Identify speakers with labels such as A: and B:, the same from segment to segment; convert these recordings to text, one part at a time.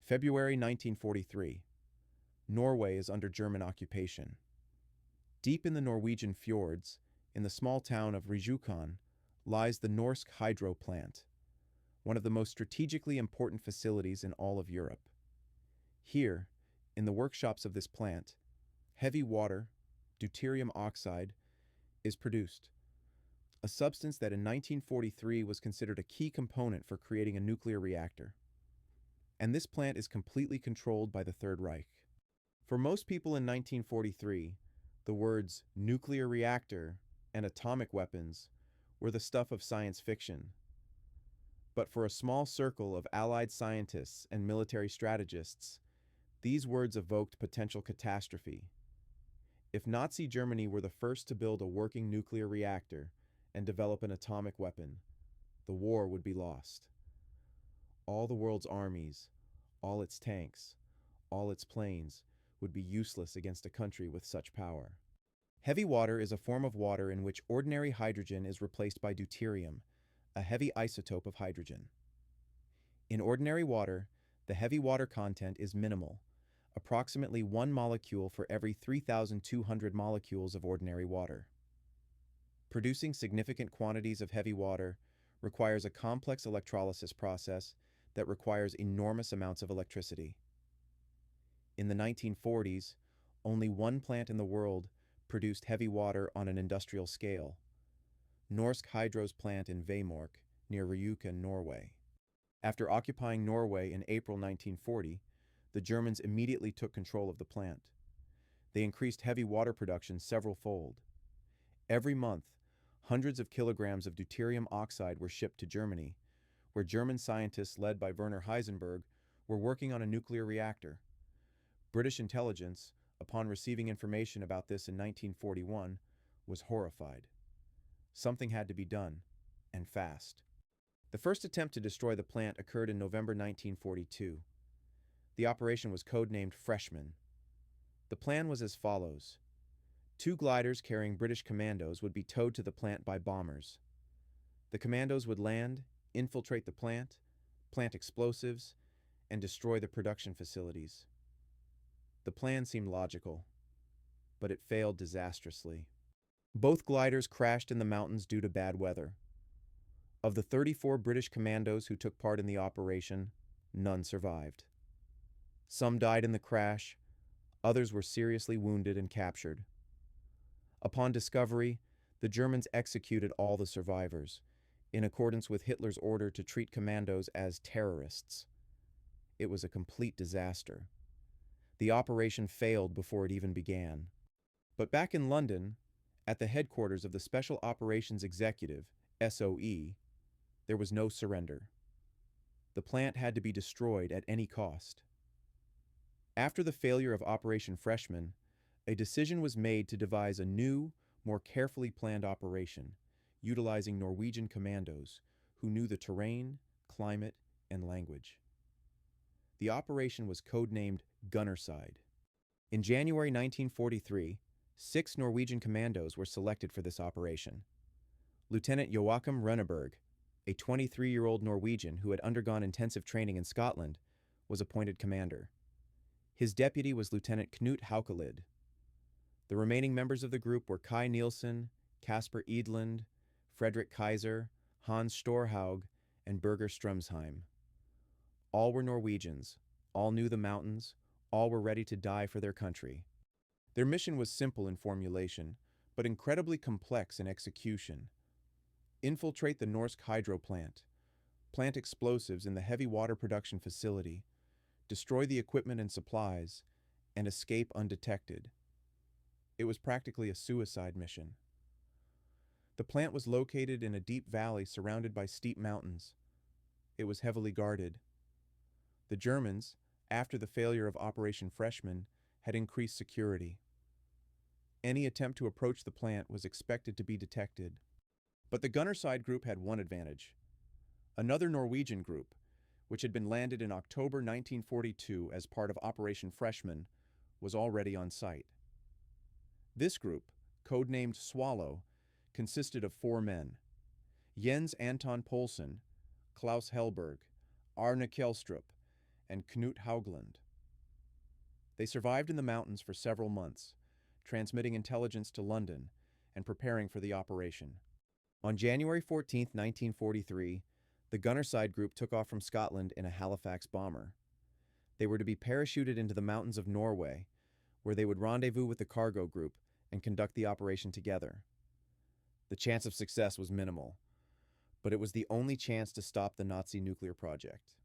A: February 1943. Norway is under German occupation. Deep in the Norwegian fjords, in the small town of Rjukan, lies the Norsk Hydro Plant, one of the most strategically important facilities in all of Europe. Here, in the workshops of this plant, heavy water, deuterium oxide, is produced, a substance that in 1943 was considered a key component for creating a nuclear reactor. And this plant is completely controlled by the Third Reich. For most people in 1943, the words nuclear reactor and atomic weapons were the stuff of science fiction. But for a small circle of Allied scientists and military strategists, these words evoked potential catastrophe. If Nazi Germany were the first to build a working nuclear reactor and develop an atomic weapon, the war would be lost. All the world's armies, all its tanks, all its planes would be useless against a country with such power. Heavy water is a form of water in which ordinary hydrogen is replaced by deuterium, a heavy isotope of hydrogen. In ordinary water, the heavy water content is minimal, approximately 1 molecule for every 3,200 molecules of ordinary water. Producing significant quantities of heavy water requires a complex electrolysis process that requires enormous amounts of electricity. In the 1940s, only one plant in the world produced heavy water on an industrial scale: Norsk Hydro's plant in Vemork, near Rjukan, Norway. After occupying Norway in April 1940, the Germans immediately took control of the plant. They increased heavy water production several-fold. Every month, hundreds of kilograms of deuterium oxide were shipped to Germany, where German scientists led by Werner Heisenberg were working on a nuclear reactor. British intelligence, upon receiving information about this in 1941, was horrified. Something had to be done, and fast. The first attempt to destroy the plant occurred in November 1942. The operation was codenamed Freshman. The plan was as follows. 2 gliders carrying British commandos would be towed to the plant by bombers. The commandos would land, infiltrate the plant explosives, and destroy the production facilities. The plan seemed logical, but it failed disastrously. Both gliders crashed in the mountains due to bad weather. Of the 34 British commandos who took part in the operation, none survived. Some died in the crash, others were seriously wounded and captured. Upon discovery, the Germans executed all the survivors, in accordance with Hitler's order to treat commandos as terrorists. It was a complete disaster. The operation failed before it even began. But back in London, at the headquarters of the Special Operations Executive, SOE, there was no surrender. The plant had to be destroyed at any cost. After the failure of Operation Freshman, a decision was made to devise a new, more carefully planned operation, utilizing Norwegian commandos who knew the terrain, climate, and language. The operation was codenamed Gunnerside. In January 1943, 6 Norwegian commandos were selected for this operation. Lieutenant Joachim Runneberg, a 23-year-old Norwegian who had undergone intensive training in Scotland, was appointed commander. His deputy was Lieutenant Knut Haukelid. The remaining members of the group were Kai Nielsen, Kasper Edlund, Frederick Kaiser, Hans Storhaug, and Birger Strömsheim. All were Norwegians, all knew the mountains, all were ready to die for their country. Their mission was simple in formulation, but incredibly complex in execution. Infiltrate the Norsk Hydro Plant, plant explosives in the heavy water production facility, destroy the equipment and supplies, and escape undetected. It was practically a suicide mission. The plant was located in a deep valley surrounded by steep mountains. It was heavily guarded. The Germans, after the failure of Operation Freshman, had increased security. Any attempt to approach the plant was expected to be detected. But the Gunnerside group had one advantage. Another Norwegian group, which had been landed in October 1942 as part of Operation Freshman, was already on site. This group, codenamed Swallow, consisted of 4 men: Jens Anton Poulsen, Klaus Hellberg, Arne Kjellstrup, and Knut Haugland. They survived in the mountains for several months, transmitting intelligence to London and preparing for the operation. On January 14, 1943, the Gunnerside group took off from Scotland in a Halifax bomber. They were to be parachuted into the mountains of Norway, where they would rendezvous with the cargo group and conduct the operation together. The chance of success was minimal, but it was the only chance to stop the Nazi nuclear project.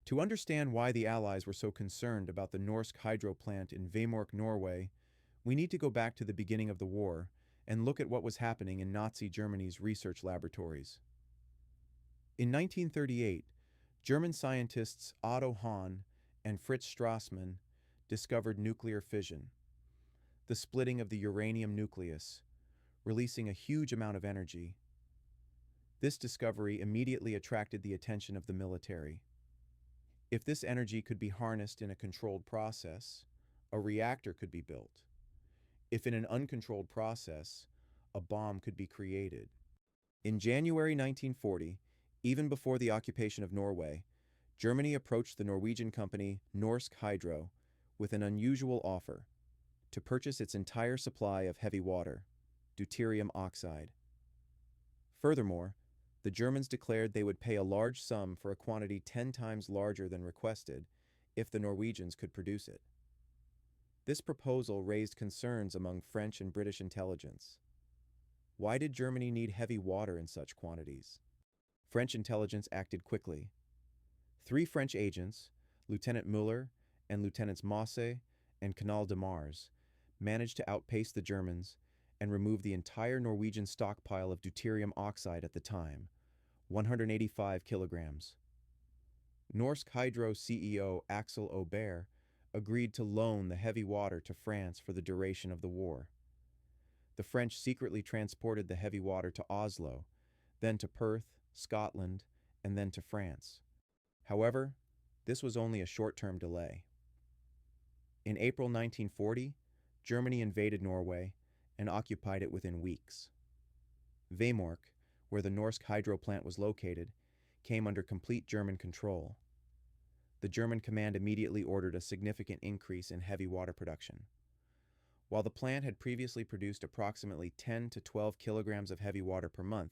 A: To understand why the Allies were so concerned about the Norsk hydro plant in Vemork, Norway, we need to go back to the beginning of the war and look at what was happening in Nazi Germany's research laboratories. In 1938, German scientists Otto Hahn and Fritz Strassmann discovered nuclear fission, the splitting of the uranium nucleus, releasing a huge amount of energy. This discovery immediately attracted the attention of the military. If this energy could be harnessed in a controlled process, a reactor could be built. If in an uncontrolled process, a bomb could be created. In January 1940, even before the occupation of Norway, Germany approached the Norwegian company Norsk Hydro with an unusual offer to purchase its entire supply of heavy water, deuterium oxide. Furthermore, the Germans declared they would pay a large sum for a quantity 10 times larger than requested if the Norwegians could produce it. This proposal raised concerns among French and British intelligence. Why did Germany need heavy water in such quantities? French intelligence acted quickly. 3 French agents, Lieutenant Muller and Lieutenants Mosse and Canal de Mars, managed to outpace the Germans and remove the entire Norwegian stockpile of deuterium oxide at the time, 185 kilograms. Norsk Hydro CEO Axel Aubert agreed to loan the heavy water to France for the duration of the war. The French secretly transported the heavy water to Oslo, then to Perth, Scotland, and then to France. However, this was only a short-term delay. In April 1940, Germany invaded Norway and occupied it within weeks. Vemork, where the Norsk hydro plant was located, came under complete German control. The German command immediately ordered a significant increase in heavy water production. While the plant had previously produced approximately 10 to 12 kilograms of heavy water per month,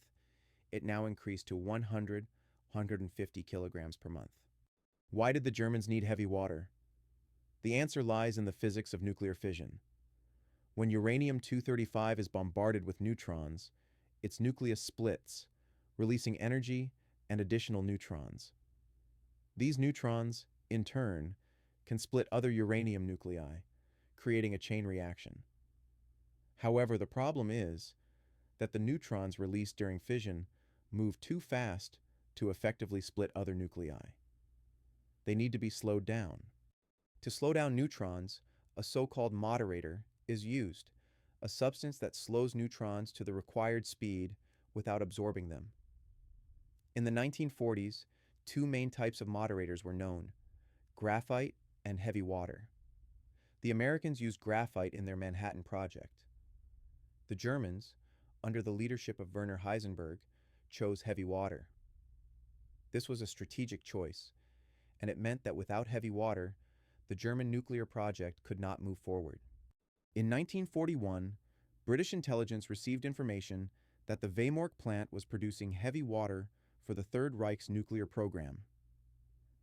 A: it now increased to 150 kilograms per month. Why did the Germans need heavy water? The answer lies in the physics of nuclear fission. When uranium-235 is bombarded with neutrons, its nucleus splits, releasing energy and additional neutrons. These neutrons, in turn, can split other uranium nuclei, creating a chain reaction. However, the problem is that the neutrons released during fission move too fast to effectively split other nuclei. They need to be slowed down. To slow down neutrons, a so-called moderator is used, a substance that slows neutrons to the required speed without absorbing them. In the 1940s, 2 main types of moderators were known: graphite and heavy water. The Americans used graphite in their Manhattan Project. The Germans, under the leadership of Werner Heisenberg, chose heavy water. This was a strategic choice, and it meant that without heavy water, the German nuclear project could not move forward. In 1941, British intelligence received information that the Vemork plant was producing heavy water for the Third Reich's nuclear program.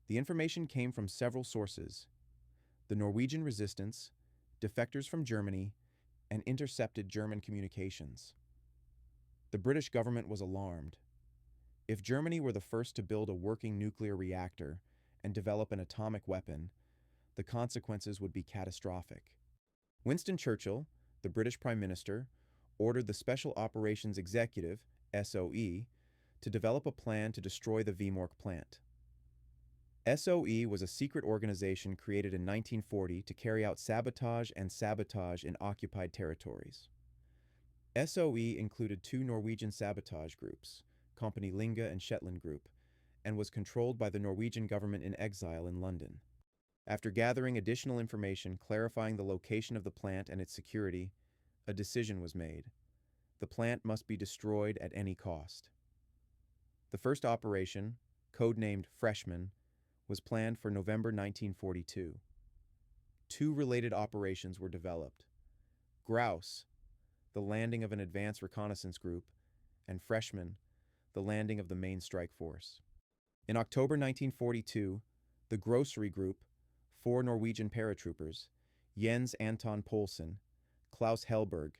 A: The information came from several sources: the Norwegian resistance, defectors from Germany, and intercepted German communications. The British government was alarmed. If Germany were the first to build a working nuclear reactor and develop an atomic weapon, the consequences would be catastrophic. Winston Churchill, the British Prime Minister, ordered the Special Operations Executive, SOE, to develop a plan to destroy the Vemork plant. SOE was a secret organization created in 1940 to carry out sabotage and sabotage in occupied territories. SOE included 2 Norwegian sabotage groups, Company Linge and Shetland Group, and was controlled by the Norwegian government in exile in London. After gathering additional information clarifying the location of the plant and its security, a decision was made. The plant must be destroyed at any cost. The first operation, codenamed Freshman, was planned for November 1942. Two related operations were developed: Grouse, the landing of an advance reconnaissance group, and Freshman, the landing of the main strike force. In October 1942, the Grocery Group, four Norwegian paratroopers, Jens Anton Poulsen, Klaus Helberg,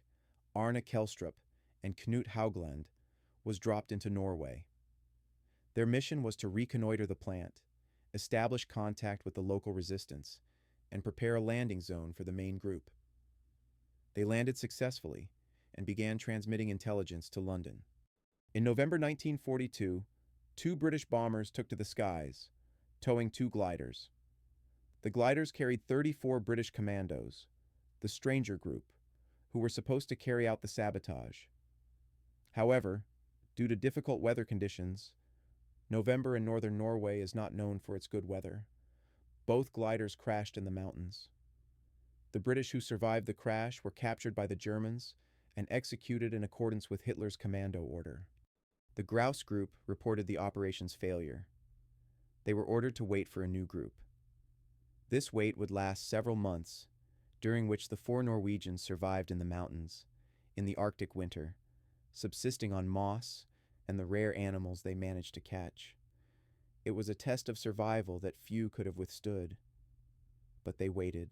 A: Arne Kelstrup, and Knut Haugland, was dropped into Norway. Their mission was to reconnoiter the plant, establish contact with the local resistance, and prepare a landing zone for the main group. They landed successfully and began transmitting intelligence to London. In November 1942, two British bombers took to the skies, towing two gliders. The gliders carried 34 British commandos, the Stranger Group, who were supposed to carry out the sabotage. However, due to difficult weather conditions, November in northern Norway is not known for its good weather. Both gliders crashed in the mountains. The British who survived the crash were captured by the Germans and executed in accordance with Hitler's commando order. The Grouse Group reported the operation's failure. They were ordered to wait for a new group. This wait would last several months, during which the four Norwegians survived in the mountains, in the Arctic winter, subsisting on moss and the rare animals they managed to catch. It was a test of survival that few could have withstood. But they waited.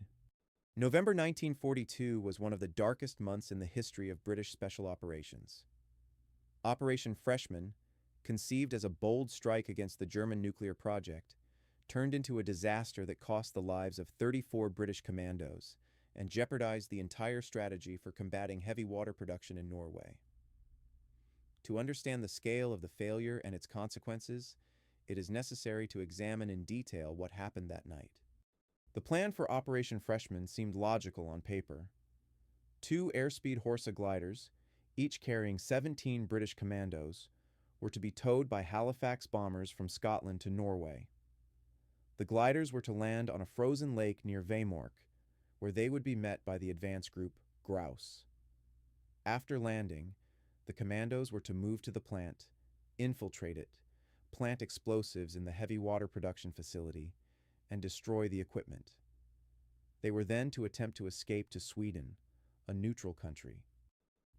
A: November 1942 was one of the darkest months in the history of British special operations. Operation Freshman, conceived as a bold strike against the German nuclear project, turned into a disaster that cost the lives of 34 British commandos and jeopardized the entire strategy for combating heavy water production in Norway. To understand the scale of the failure and its consequences, it is necessary to examine in detail what happened that night. The plan for Operation Freshman seemed logical on paper. Two airspeed Horsa gliders, each carrying 17 British commandos, were to be towed by Halifax bombers from Scotland to Norway. The gliders were to land on a frozen lake near Vemork, where they would be met by the advance group Grouse. After landing, the commandos were to move to the plant, infiltrate it, plant explosives in the heavy water production facility, and destroy the equipment. They were then to attempt to escape to Sweden, a neutral country.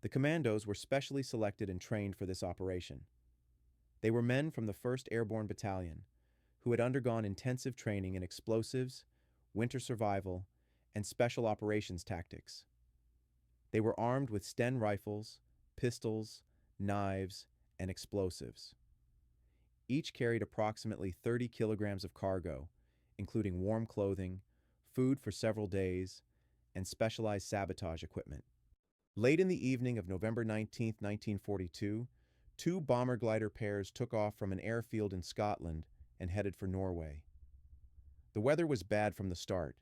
A: The commandos were specially selected and trained for this operation. They were men from the 1st Airborne Battalion, who had undergone intensive training in explosives, winter survival, and special operations tactics. They were armed with Sten rifles, pistols, knives, and explosives. Each carried approximately 30 kilograms of cargo, including warm clothing, food for several days, and specialized sabotage equipment. Late in the evening of November 19, 1942, two bomber glider pairs took off from an airfield in Scotland and headed for Norway. The weather was bad from the start.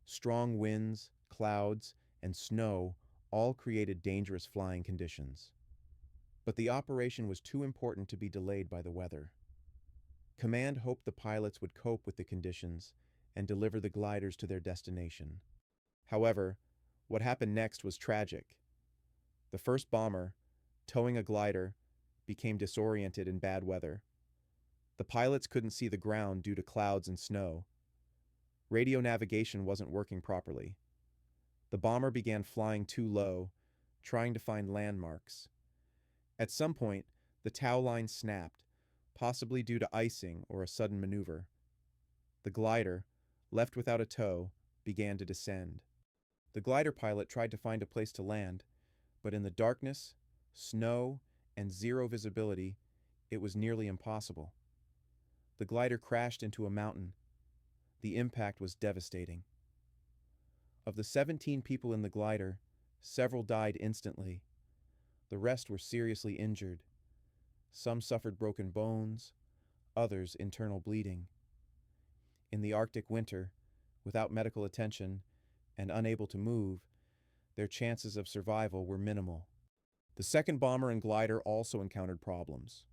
A: Strong winds, clouds, and snow all created dangerous flying conditions. But the operation was too important to be delayed by the weather. Command hoped the pilots would cope with the conditions and deliver the gliders to their destination. However, what happened next was tragic. The first bomber, towing a glider, became disoriented in bad weather. The pilots couldn't see the ground due to clouds and snow. Radio navigation wasn't working properly. The bomber began flying too low, trying to find landmarks. At some point, the tow line snapped, possibly due to icing or a sudden maneuver. The glider, left without a tow, began to descend. The glider pilot tried to find a place to land, but in the darkness, snow, and zero visibility, it was nearly impossible. The glider crashed into a mountain. The impact was devastating. Of the 17 people in the glider, several died instantly. The rest were seriously injured. Some suffered broken bones, others internal bleeding. In the Arctic winter, without medical attention and unable to move, their chances of survival were minimal. The second bomber and glider also encountered problems.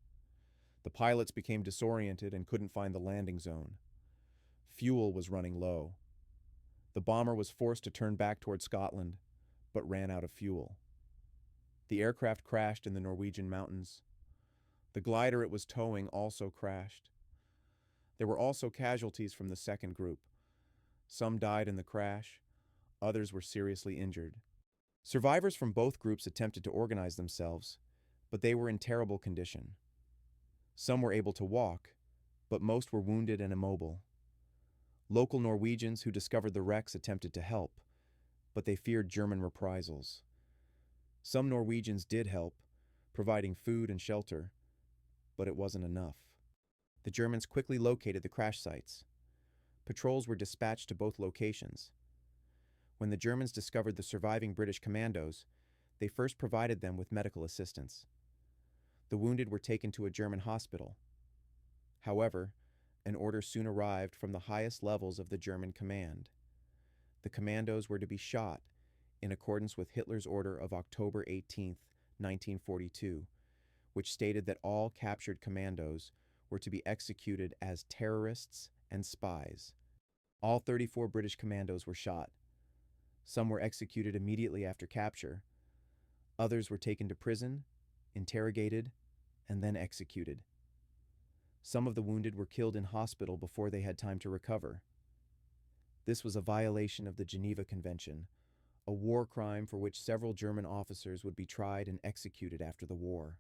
A: The pilots became disoriented and couldn't find the landing zone. Fuel was running low. The bomber was forced to turn back toward Scotland, but ran out of fuel. The aircraft crashed in the Norwegian mountains. The glider it was towing also crashed. There were also casualties from the second group. Some died in the crash, others were seriously injured. Survivors from both groups attempted to organize themselves, but they were in terrible condition. Some were able to walk, but most were wounded and immobile. Local Norwegians who discovered the wrecks attempted to help, but they feared German reprisals. Some Norwegians did help, providing food and shelter, but it wasn't enough. The Germans quickly located the crash sites. Patrols were dispatched to both locations. When the Germans discovered the surviving British commandos, they first provided them with medical assistance. The wounded were taken to a German hospital. However, an order soon arrived from the highest levels of the German command. The commandos were to be shot in accordance with Hitler's order of October 18, 1942, which stated that all captured commandos were to be executed as terrorists and spies. All 34 British commandos were shot. Some were executed immediately after capture. Others were taken to prison, interrogated, and then executed. Some of the wounded were killed in hospital before they had time to recover. This was a violation of the Geneva Convention, a war crime for which several German officers would be tried and executed after the war.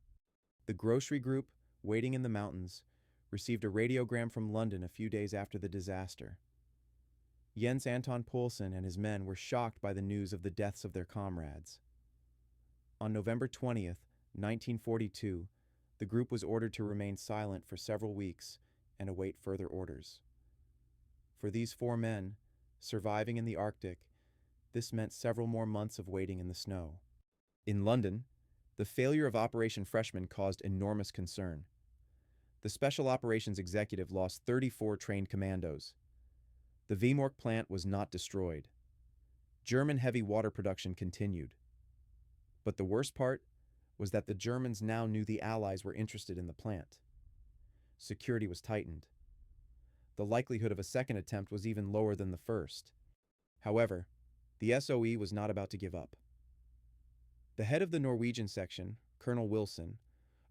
A: The grocery group, waiting in the mountains, received a radiogram from London a few days after the disaster. Jens Anton Poulsen and his men were shocked by the news of the deaths of their comrades. On November 20th, 1942, the group was ordered to remain silent for several weeks and await further orders. For these 4 men, surviving in the Arctic, this meant several more months of waiting in the snow. In London, the failure of Operation Freshman caused enormous concern. The Special Operations Executive lost 34 trained commandos. The Vemork plant was not destroyed. German heavy water production continued. But the worst part was that the Germans now knew the Allies were interested in the plant. Security was tightened. The likelihood of a second attempt was even lower than the first. However, the SOE was not about to give up. The head of the Norwegian section, Colonel Wilson,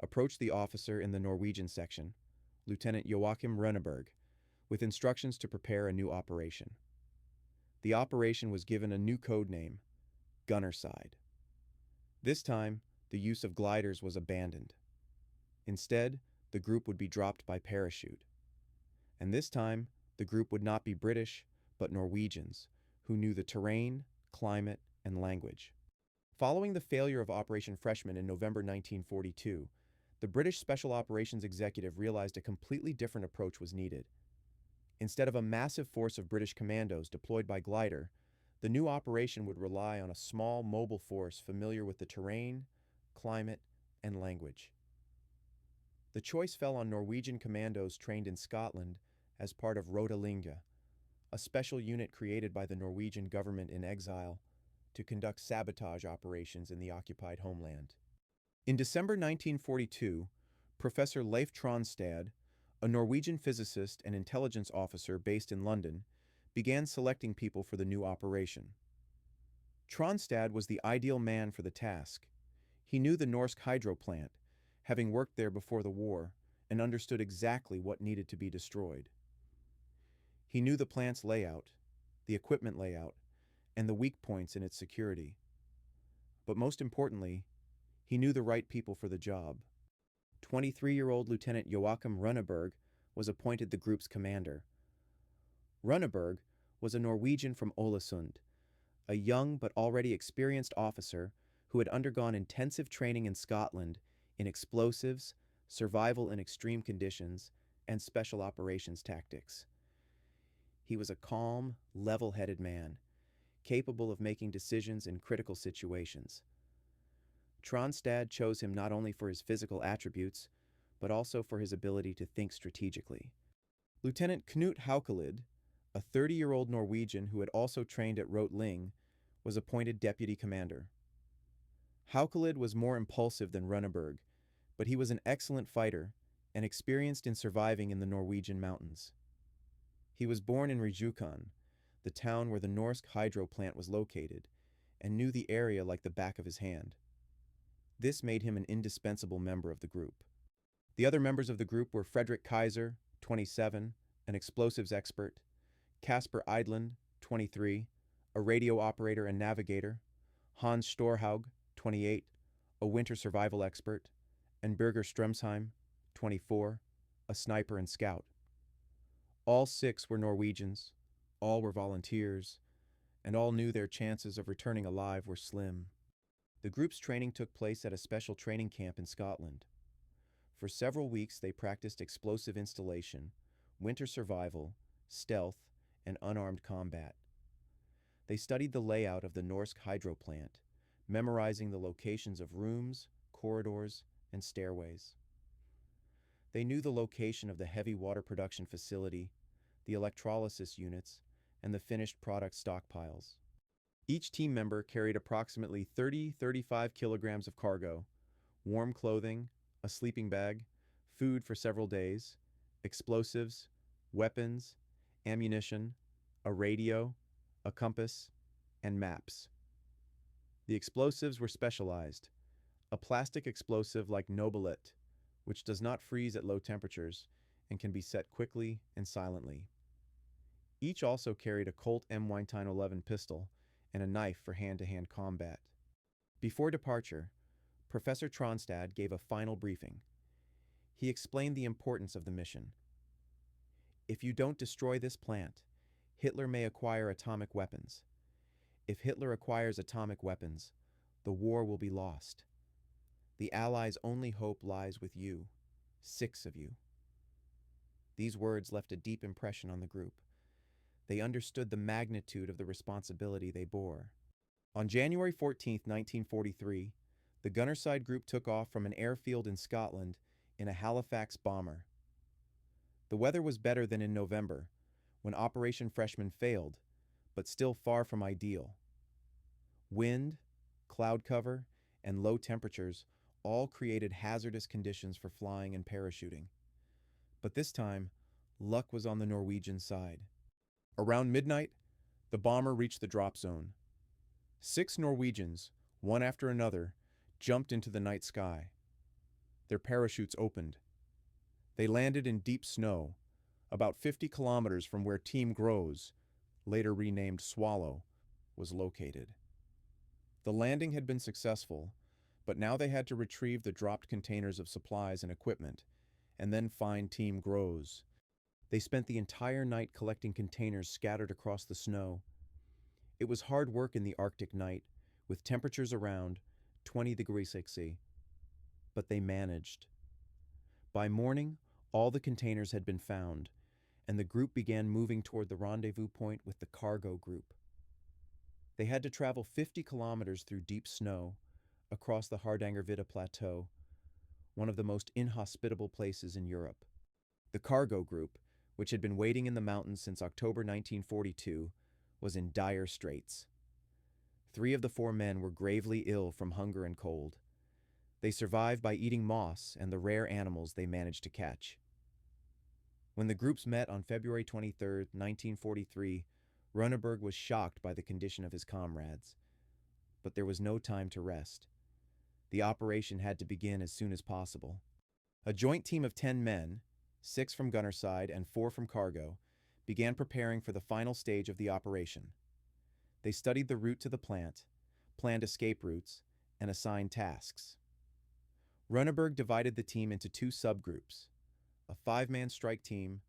A: approached the officer in the Norwegian section, Lieutenant Joachim Runneberg, with instructions to prepare a new operation. The operation was given a new code name, Gunnerside. This time, the use of gliders was abandoned. Instead, the group would be dropped by parachute. And this time, the group would not be British, but Norwegians, who knew the terrain, climate, and language. Following the failure of Operation Freshman in November 1942, the British Special Operations Executive realized a completely different approach was needed. Instead of a massive force of British commandos deployed by glider, the new operation would rely on a small mobile force familiar with the terrain, climate, and language. The choice fell on Norwegian commandos trained in Scotland as part of Rotalinga, a special unit created by the Norwegian government in exile to conduct sabotage operations in the occupied homeland. In December 1942, Professor Leif Tronstad, a Norwegian physicist and intelligence officer based in London, began selecting people for the new operation. Tronstad was the ideal man for the task. He knew the Norsk hydro plant, having worked there before the war, and understood exactly what needed to be destroyed. He knew the plant's layout, the equipment layout, and the weak points in its security. But most importantly, he knew the right people for the job. 23-year-old Lieutenant Joachim Runneberg was appointed the group's commander. Runneberg was a Norwegian from Ålesund, a young but already experienced officer who had undergone intensive training in Scotland in explosives, survival in extreme conditions, and special operations tactics. He was a calm, level-headed man, capable of making decisions in critical situations. Tronstad chose him not only for his physical attributes, but also for his ability to think strategically. Lieutenant Knut Haukelid, a 30-year-old Norwegian who had also trained at Rotling, was appointed deputy commander. Haukelid was more impulsive than Runneberg, but he was an excellent fighter and experienced in surviving in the Norwegian mountains. He was born in Rjukan, the town where the Norsk hydro plant was located, and knew the area like the back of his hand. This made him an indispensable member of the group. The other members of the group were Frederick Kaiser, 27, an explosives expert, Casper Eidlund, 23, a radio operator and navigator, Hans Storhaug, 28, a winter survival expert, and Birger Strömsheim, 24, a sniper and scout. All 6 were Norwegians, all were volunteers, and all knew their chances of returning alive were slim. The group's training took place at a special training camp in Scotland. For several weeks they practiced explosive installation, winter survival, stealth, and unarmed combat. They studied the layout of the Norsk hydro plant, memorizing the locations of rooms, corridors, and stairways. They knew the location of the heavy water production facility, the electrolysis units, and the finished product stockpiles. Each team member carried approximately 30-35 kilograms of cargo, warm clothing, a sleeping bag, food for several days, explosives, weapons, ammunition, a radio, a compass, and maps. The explosives were specialized: a plastic explosive like Nobilet, which does not freeze at low temperatures and can be set quickly and silently. Each also carried a Colt M1911 pistol and a knife for hand-to-hand combat. Before departure, Professor Tronstad gave a final briefing. He explained the importance of the mission. If you don't destroy this plant, Hitler may acquire atomic weapons. If Hitler acquires atomic weapons, the war will be lost. The Allies' only hope lies with you, 6 of you. These words left a deep impression on the group. They understood the magnitude of the responsibility they bore. On January 14, 1943, the Gunnerside group took off from an airfield in Scotland in a Halifax bomber. The weather was better than in November, when Operation Freshman failed, but still far from ideal. Wind, cloud cover, and low temperatures all created hazardous conditions for flying and parachuting. But this time, luck was on the Norwegian side. Around midnight, the bomber reached the drop zone. 6 Norwegians, one after another, jumped into the night sky. Their parachutes opened. They landed in deep snow, about 50 kilometers from where Team Gros, later renamed Swallow, was located. The landing had been successful, but now they had to retrieve the dropped containers of supplies and equipment, and then find Team Gros. They spent the entire night collecting containers scattered across the snow. It was hard work in the Arctic night, with temperatures around 20 degrees Celsius, but they managed. By morning, all the containers had been found, and the group began moving toward the rendezvous point with the cargo group. They had to travel 50 kilometers through deep snow, across the Hardangervidda Plateau, one of the most inhospitable places in Europe. The cargo group, which had been waiting in the mountains since October 1942, was in dire straits. 3 of the 4 men were gravely ill from hunger and cold. They survived by eating moss and the rare animals they managed to catch. When the groups met on February 23, 1943, Runneberg was shocked by the condition of his comrades. But there was no time to rest. The operation had to begin as soon as possible. A joint team of 10 men, 6 from Gunnerside and 4 from cargo, began preparing for the final stage of the operation. They studied the route to the plant, planned escape routes, and assigned tasks. Runneberg divided the team into 2 subgroups: a 5-man strike team,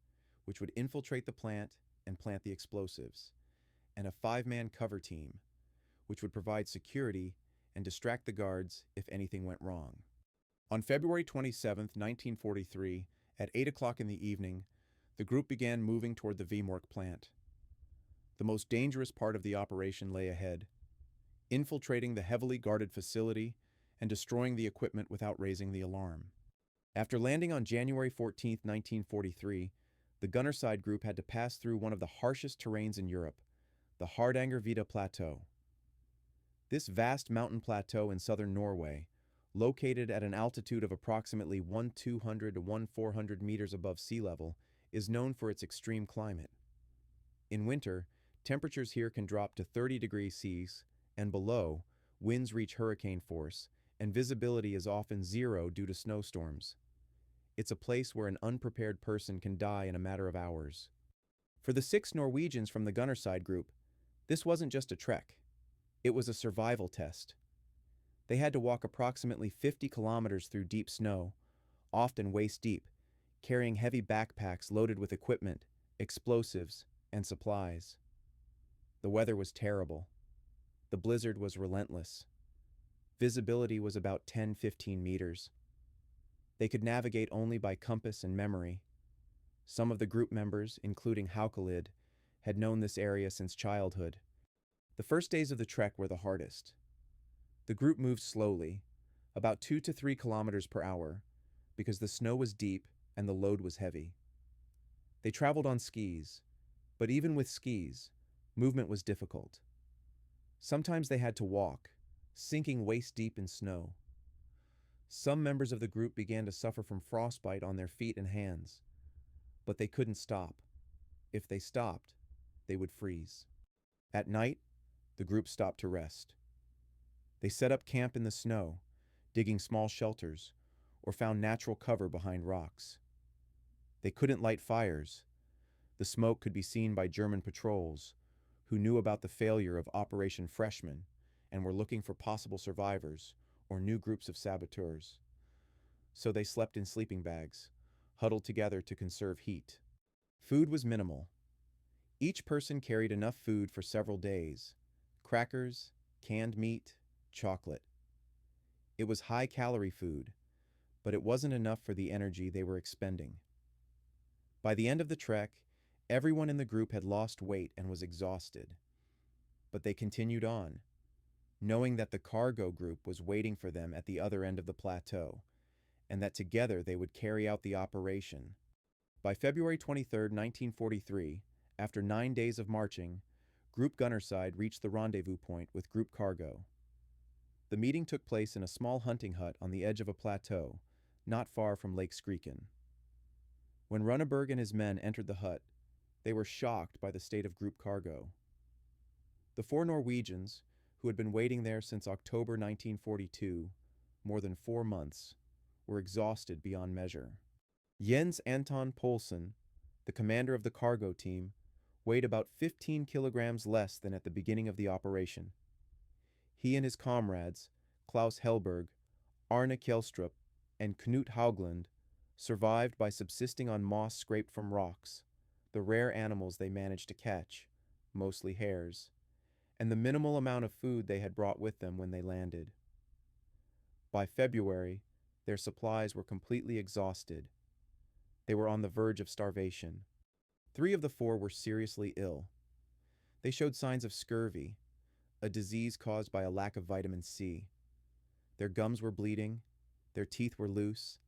A: which would infiltrate the plant and plant the explosives, and a 5-man cover team, which would provide security and distract the guards if anything went wrong. On February 27, 1943, at 8 o'clock in the evening, the group began moving toward the Vemork plant. The most dangerous part of the operation lay ahead: infiltrating the heavily guarded facility and destroying the equipment without raising the alarm. After landing on January 14, 1943, the Gunnerside group had to pass through one of the harshest terrains in Europe, the Hardangervidda Plateau. This vast mountain plateau in southern Norway, located at an altitude of approximately 1,200 to 1,400 meters above sea level, is known for its extreme climate. In winter, temperatures here can drop to 30 degrees Celsius, and below, winds reach hurricane force, and visibility is often 0 due to snowstorms. It's a place where an unprepared person can die in a matter of hours. For the 6 Norwegians from the Gunnerside group, this wasn't just a trek. It was a survival test. They had to walk approximately 50 kilometers through deep snow, often waist deep, carrying heavy backpacks loaded with equipment, explosives, and supplies. The weather was terrible. The blizzard was relentless. Visibility was about 10-15 meters. They could navigate only by compass and memory. Some of the group members, including Haukelid, had known this area since childhood. The first days of the trek were the hardest. The group moved slowly, about 2 to 3 kilometers per hour, because the snow was deep and the load was heavy. They traveled on skis, but even with skis, movement was difficult. Sometimes they had to walk, sinking waist deep in snow. Some members of the group began to suffer from frostbite on their feet and hands, but they couldn't stop. If they stopped, they would freeze. At night, the group stopped to rest. They set up camp in the snow, digging small shelters, or found natural cover behind rocks. They couldn't light fires. The smoke could be seen by German patrols, who knew about the failure of Operation Freshman and were looking for possible survivors or new groups of saboteurs. So they slept in sleeping bags, huddled together to conserve heat. Food was minimal. Each person carried enough food for several days: crackers, canned meat, chocolate. It was high-calorie food, but it wasn't enough for the energy they were expending. By the end of the trek, everyone in the group had lost weight and was exhausted. But they continued on, knowing that the cargo group was waiting for them at the other end of the plateau, and that together they would carry out the operation. By February 23, 1943, after 9 days of marching, Group Gunnerside reached the rendezvous point with Group Cargo. The meeting took place in a small hunting hut on the edge of a plateau, not far from Lake Skriken. When Runneberg and his men entered the hut, they were shocked by the state of Group Cargo. The 4 Norwegians, who had been waiting there since October 1942, more than 4 months, were exhausted beyond measure. Jens Anton Poulsen, the commander of the cargo team, weighed about 15 kilograms less than at the beginning of the operation. He and his comrades, Klaus Helberg, Arne Kjelstrup, and Knut Haugland, survived by subsisting on moss scraped from rocks, the rare animals they managed to catch, mostly hares, and the minimal amount of food they had brought with them when they landed. By February, their supplies were completely exhausted. They were on the verge of starvation. 3 of the 4 were seriously ill. They showed signs of scurvy, a disease caused by a lack of vitamin C. Their gums were bleeding, their teeth were loose,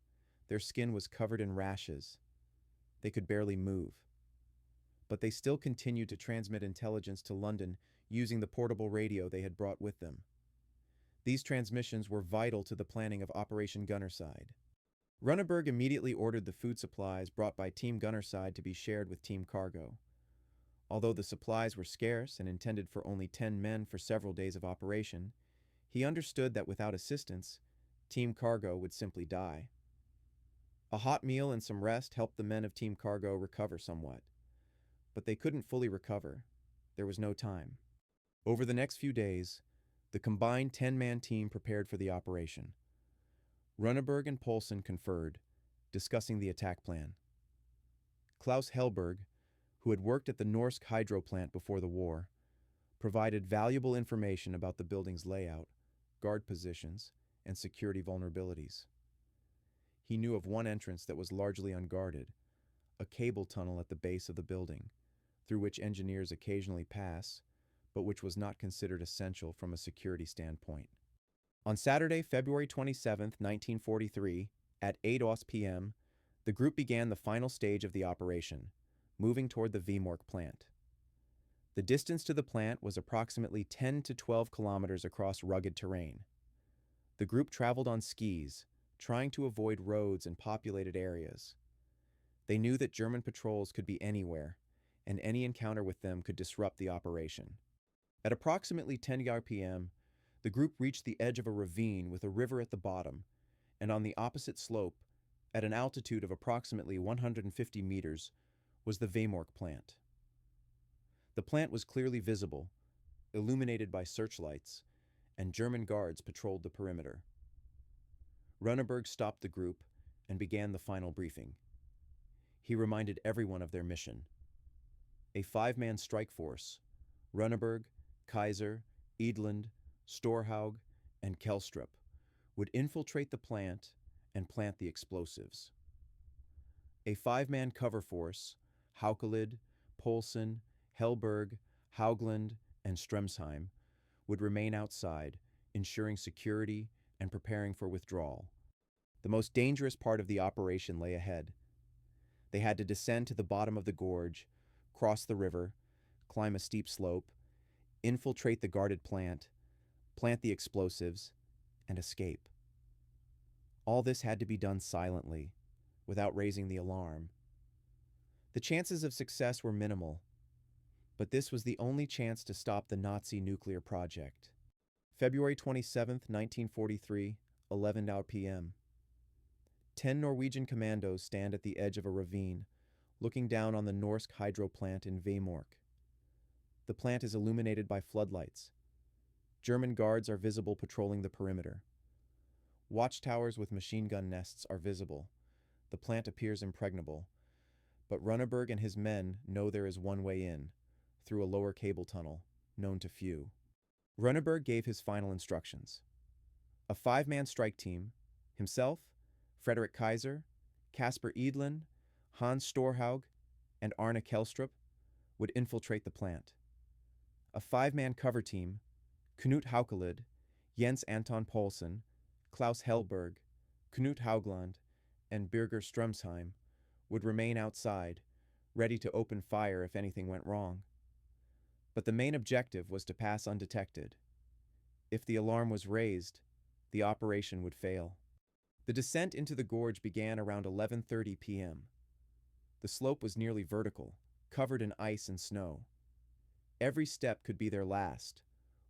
A: their skin was covered in rashes. They could barely move. But they still continued to transmit intelligence to London using the portable radio they had brought with them. These transmissions were vital to the planning of Operation Gunnerside. Runneberg immediately ordered the food supplies brought by Team Gunnerside to be shared with Team Cargo. Although the supplies were scarce and intended for only 10 men for several days of operation, he understood that without assistance, Team Cargo would simply die. A hot meal and some rest helped the men of Team Cargo recover somewhat. But they couldn't fully recover. There was no time. Over the next few days, the combined 10-man team prepared for the operation. Runneberg and Poulsen conferred, discussing the attack plan. Klaus Helberg, who had worked at the Norsk hydro plant before the war, provided valuable information about the building's layout, guard positions, and security vulnerabilities. He knew of one entrance that was largely unguarded, a cable tunnel at the base of the building, through which engineers occasionally pass, but which was not considered essential from a security standpoint. On Saturday, February 27, 1943, at 8 p.m., the group began the final stage of the operation, moving toward the Vemork plant. The distance to the plant was approximately 10 to 12 kilometers across rugged terrain. The group traveled on skis, trying to avoid roads and populated areas. They knew that German patrols could be anywhere, and any encounter with them could disrupt the operation. At approximately 10 p.m., the group reached the edge of a ravine with a river at the bottom, and on the opposite slope, At an altitude of approximately 150 meters was the Vemork plant. The plant was clearly visible, illuminated by searchlights, and German guards patrolled the perimeter. Runneberg stopped the group and began the final briefing. He reminded everyone of their mission. A five-man strike force, Runneberg, Kaiser, Edlund, Storhaug, and Kelstrup, would infiltrate the plant and plant the explosives. A five-man cover force, Haukelid, Poulsen, Hellberg, Haugland, and Stremsheim, would remain outside, ensuring security and preparing for withdrawal. The most dangerous part of the operation lay ahead. They had to descend to the bottom of the gorge, cross the river, climb a steep slope, infiltrate the guarded plant, plant the explosives, and escape. All this had to be done silently, without raising the alarm. The chances of success were minimal, but this was the only chance to stop the Nazi nuclear project. February 27, 1943, 11 p.m. 10 Norwegian commandos stand at the edge of a ravine, looking down on the Norsk hydro plant in Vemork. The plant is illuminated by floodlights. German guards are visible patrolling the perimeter. Watchtowers with machine gun nests are visible. The plant appears impregnable, but Runneberg and his men know there is one way in, through a lower cable tunnel, known to few. Runneberg gave his final instructions. A five-man strike team, himself, Frederick Kaiser, Kasper Edlund, Hans Storhaug, and Arne Kelstrup, would infiltrate the plant. A five-man cover team, Knut Haukelid, Jens Anton Poulsen, Klaus Hellberg, Knut Haugland, and Birger Strömsheim, would remain outside, ready to open fire if anything went wrong. But the main objective was to pass undetected. If the alarm was raised, the operation would fail. The descent into the gorge began around 11:30 p.m. The slope was nearly vertical, covered in ice and snow. Every step could be their last.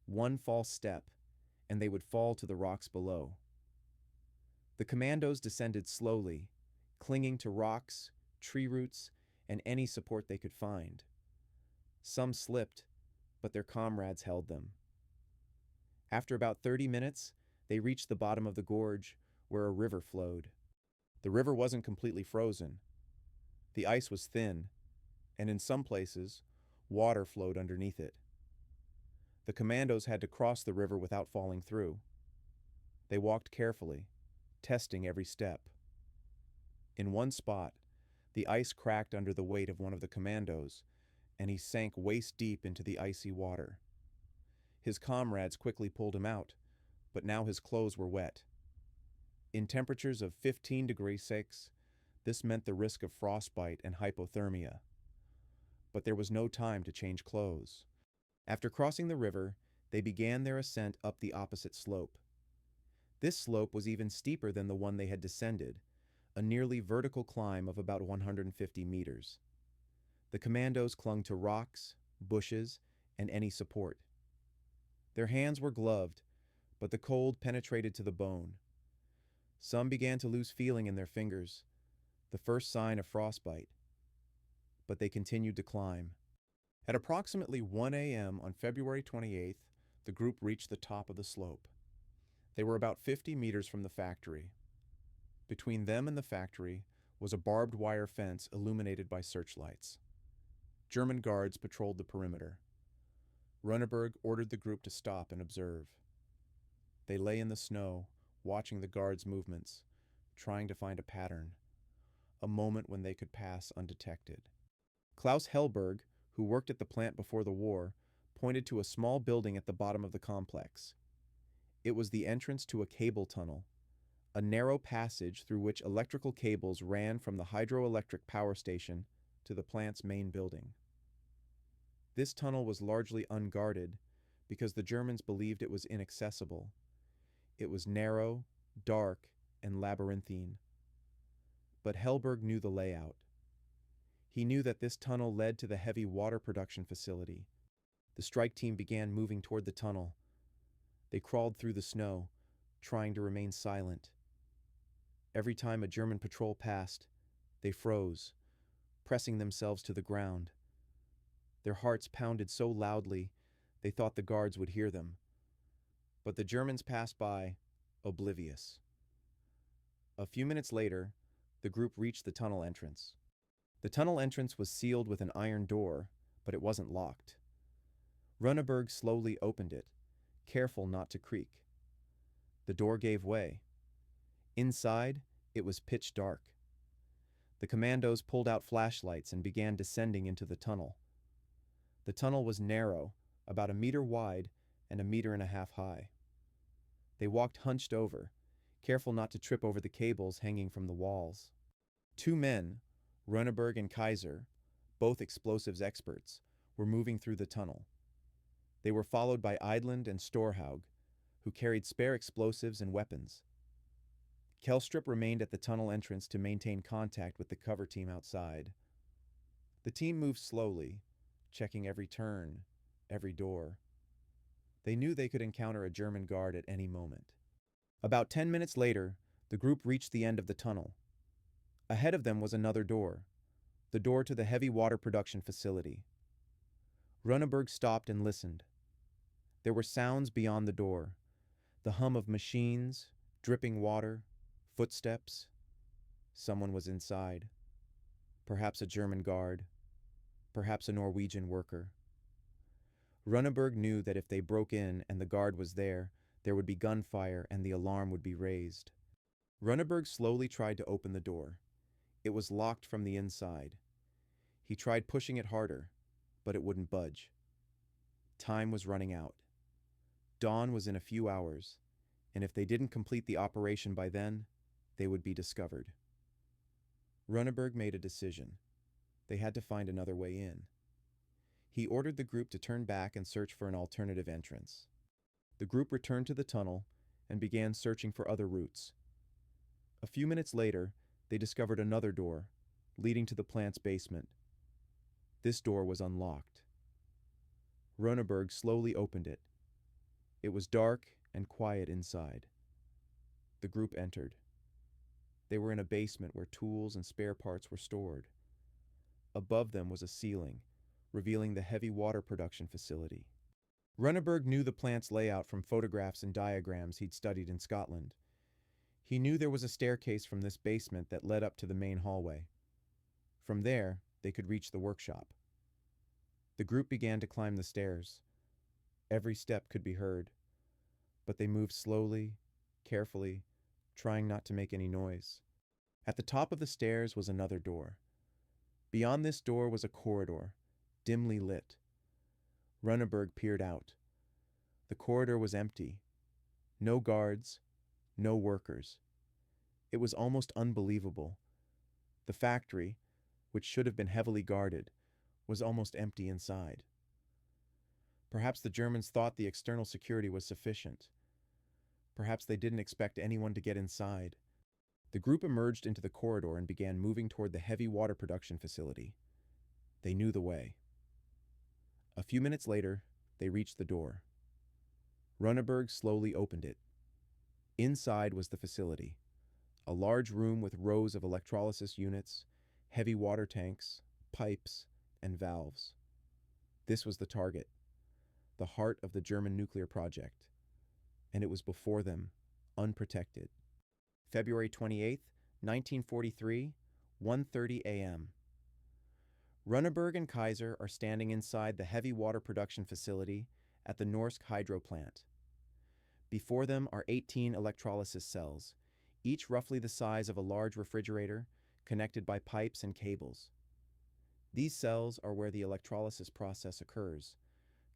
A: One false step, and they would fall to the rocks below. The commandos descended slowly, clinging to rocks, tree roots, and any support they could find. Some slipped, but their comrades held them. After about 30 minutes, they reached the bottom of the gorge, where a river flowed. The river wasn't completely frozen. The ice was thin, and in some places, water flowed underneath it. The commandos had to cross the river without falling through. They walked carefully, testing every step. In one spot, the ice cracked under the weight of one of the commandos, and he sank waist-deep into the icy water. His comrades quickly pulled him out, but now his clothes were wet. In temperatures of 15 degrees Celsius, this meant the risk of frostbite and hypothermia. But there was no time to change clothes. After crossing the river, they began their ascent up the opposite slope. This slope was even steeper than the one they had descended, a nearly vertical climb of about 150 meters. The commandos clung to rocks, bushes, and any support. Their hands were gloved, but the cold penetrated to the bone. Some began to lose feeling in their fingers, the first sign of frostbite. But they continued to climb. At approximately 1 a.m. on February 28th, the group reached the top of the slope. They were about 50 meters from the factory. Between them and the factory was a barbed wire fence illuminated by searchlights. German guards patrolled the perimeter. Runneberg ordered the group to stop and observe. They lay in the snow, watching the guards' movements, trying to find a pattern, a moment when they could pass undetected. Klaus Hellberg, who worked at the plant before the war, pointed to a small building at the bottom of the complex. It was the entrance to a cable tunnel, a narrow passage through which electrical cables ran from the hydroelectric power station to the plant's main building. This tunnel was largely unguarded because the Germans believed it was inaccessible. It was narrow, dark, and labyrinthine. But Hellberg knew the layout. He knew that this tunnel led to the heavy water production facility. The strike team began moving toward the tunnel. They crawled through the snow, trying to remain silent. Every time a German patrol passed, they froze, pressing themselves to the ground. Their hearts pounded so loudly they thought the guards would hear them. But the Germans passed by, oblivious. A few minutes later, the group reached the tunnel entrance. The tunnel entrance was sealed with an iron door, but it wasn't locked. Runneberg slowly opened it, careful not to creak. The door gave way. Inside, it was pitch dark. The commandos pulled out flashlights and began descending into the tunnel. The tunnel was narrow, about 1 meter wide and 1.5 meters high. They walked hunched over, careful not to trip over the cables hanging from the walls. 2 men, Runneberg and Kaiser, both explosives experts, were moving through the tunnel. They were followed by Eidland and Storhaug, who carried spare explosives and weapons. Kelstrup remained at the tunnel entrance to maintain contact with the cover team outside. The team moved slowly, checking every turn, every door. They knew they could encounter a German guard at any moment. About 10 minutes later, the group reached the end of the tunnel. Ahead of them was another door, the door to the heavy water production facility. Runneberg stopped and listened. There were sounds beyond the door, the hum of machines, dripping water, footsteps. Someone was inside. Perhaps a German guard, perhaps a Norwegian worker. Runneberg knew that if they broke in and the guard was there would be gunfire and the alarm would be raised. Runneberg slowly tried to open the door. It was locked from the inside. He tried pushing it harder, but it wouldn't budge. Time was running out. Dawn was in a few hours, and if they didn't complete the operation by then, they would be discovered. Runneberg made a decision. They had to find another way in. He ordered the group to turn back and search for an alternative entrance. The group returned to the tunnel and began searching for other routes. A few minutes later, they discovered another door, leading to the plant's basement. This door was unlocked. Runneberg slowly opened it. It was dark and quiet inside. The group entered. They were in a basement where tools and spare parts were stored. Above them was a ceiling, revealing the heavy water production facility. Runneberg knew the plant's layout from photographs and diagrams he'd studied in Scotland. He knew there was a staircase from this basement that led up to the main hallway. From there, they could reach the workshop. The group began to climb the stairs. Every step could be heard, but they moved slowly, carefully, trying not to make any noise. At the top of the stairs was another door. Beyond this door was a corridor, dimly lit. Runneberg peered out. The corridor was empty. No guards, no workers. It was almost unbelievable. The factory, which should have been heavily guarded, was almost empty inside. Perhaps the Germans thought the external security was sufficient. Perhaps they didn't expect anyone to get inside. The group emerged into the corridor and began moving toward the heavy water production facility. They knew the way. A few minutes later, they reached the door. Runneberg slowly opened it. Inside was the facility, a large room with rows of electrolysis units, heavy water tanks, pipes, and valves. This was the target, the heart of the German nuclear project, and it was before them, unprotected. February 28, 1943, 1:30 a.m. Runneberg and Kaiser are standing inside the heavy water production facility at the Norsk hydro plant. Before them are 18 electrolysis cells, each roughly the size of a large refrigerator, connected by pipes and cables. These cells are where the electrolysis process occurs,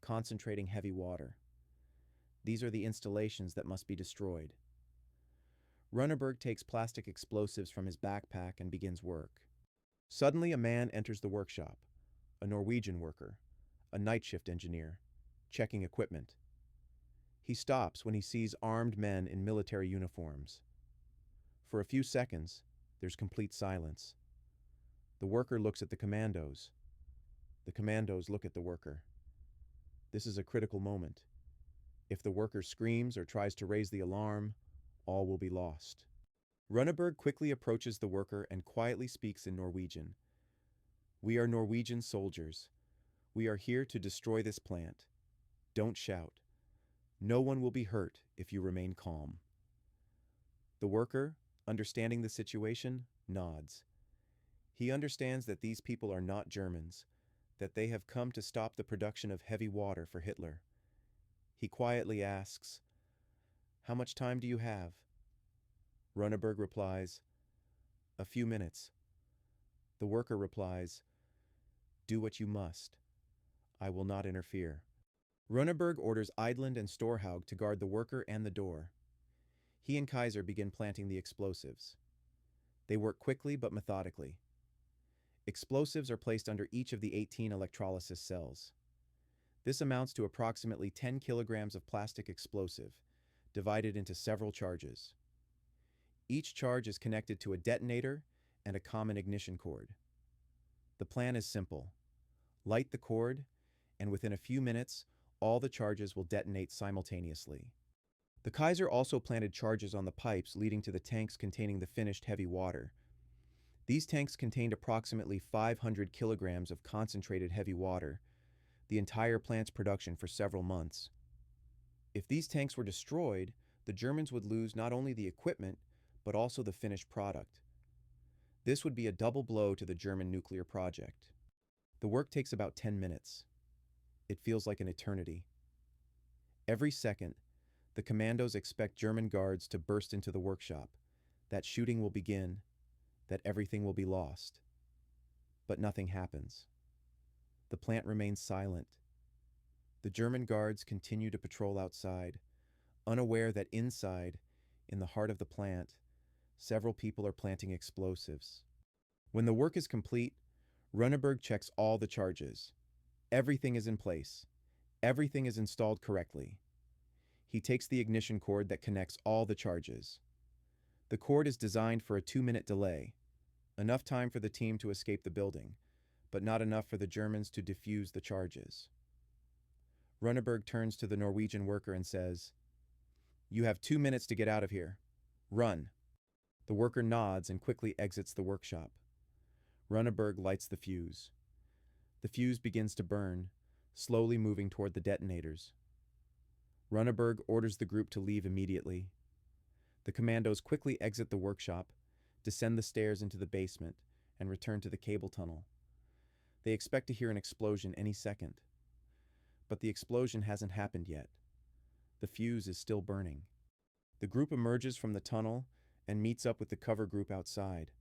A: concentrating heavy water. These are the installations that must be destroyed. Runneberg takes plastic explosives from his backpack and begins work. Suddenly, a man enters the workshop, a Norwegian worker, a night shift engineer, checking equipment. He stops when he sees armed men in military uniforms. For a few seconds, there's complete silence. The worker looks at the commandos. The commandos look at the worker. This is a critical moment. If the worker screams or tries to raise the alarm, all will be lost. Runneberg quickly approaches the worker and quietly speaks in Norwegian. "We are Norwegian soldiers. We are here to destroy this plant. Don't shout. No one will be hurt if you remain calm." The worker, understanding the situation, nods. He understands that these people are not Germans, that they have come to stop the production of heavy water for Hitler. He quietly asks, "How much time do you have?" Runneberg replies, "A few minutes." The worker replies, "Do what you must. I will not interfere." Runneberg orders Eidland and Storhaug to guard the worker and the door. He and Kaiser begin planting the explosives. They work quickly but methodically. Explosives are placed under each of the 18 electrolysis cells. This amounts to approximately 10 kilograms of plastic explosive, divided into several charges. Each charge is connected to a detonator and a common ignition cord. The plan is simple. Light the cord, and within a few minutes, all the charges will detonate simultaneously. The Kaiser also planted charges on the pipes leading to the tanks containing the finished heavy water. These tanks contained approximately 500 kilograms of concentrated heavy water, the entire plant's production for several months. If these tanks were destroyed, the Germans would lose not only the equipment, but also the finished product. This would be a double blow to the German nuclear project. The work takes about 10 minutes. It feels like an eternity. Every second, the commandos expect German guards to burst into the workshop, that shooting will begin, that everything will be lost. But nothing happens. The plant remains silent. The German guards continue to patrol outside, unaware that inside, in the heart of the plant, several people are planting explosives. When the work is complete, Runneberg checks all the charges. Everything is in place. Everything is installed correctly. He takes the ignition cord that connects all the charges. The cord is designed for a 2-minute delay, enough time for the team to escape the building, but not enough for the Germans to defuse the charges. Runneberg turns to the Norwegian worker and says, "You have 2 minutes to get out of here. Run." The worker nods and quickly exits the workshop. Runneberg lights the fuse. The fuse begins to burn, slowly moving toward the detonators. Runneberg orders the group to leave immediately. The commandos quickly exit the workshop, descend the stairs into the basement, and return to the cable tunnel. They expect to hear an explosion any second. But the explosion hasn't happened yet. The fuse is still burning. The group emerges from the tunnel and meets up with the cover group outside.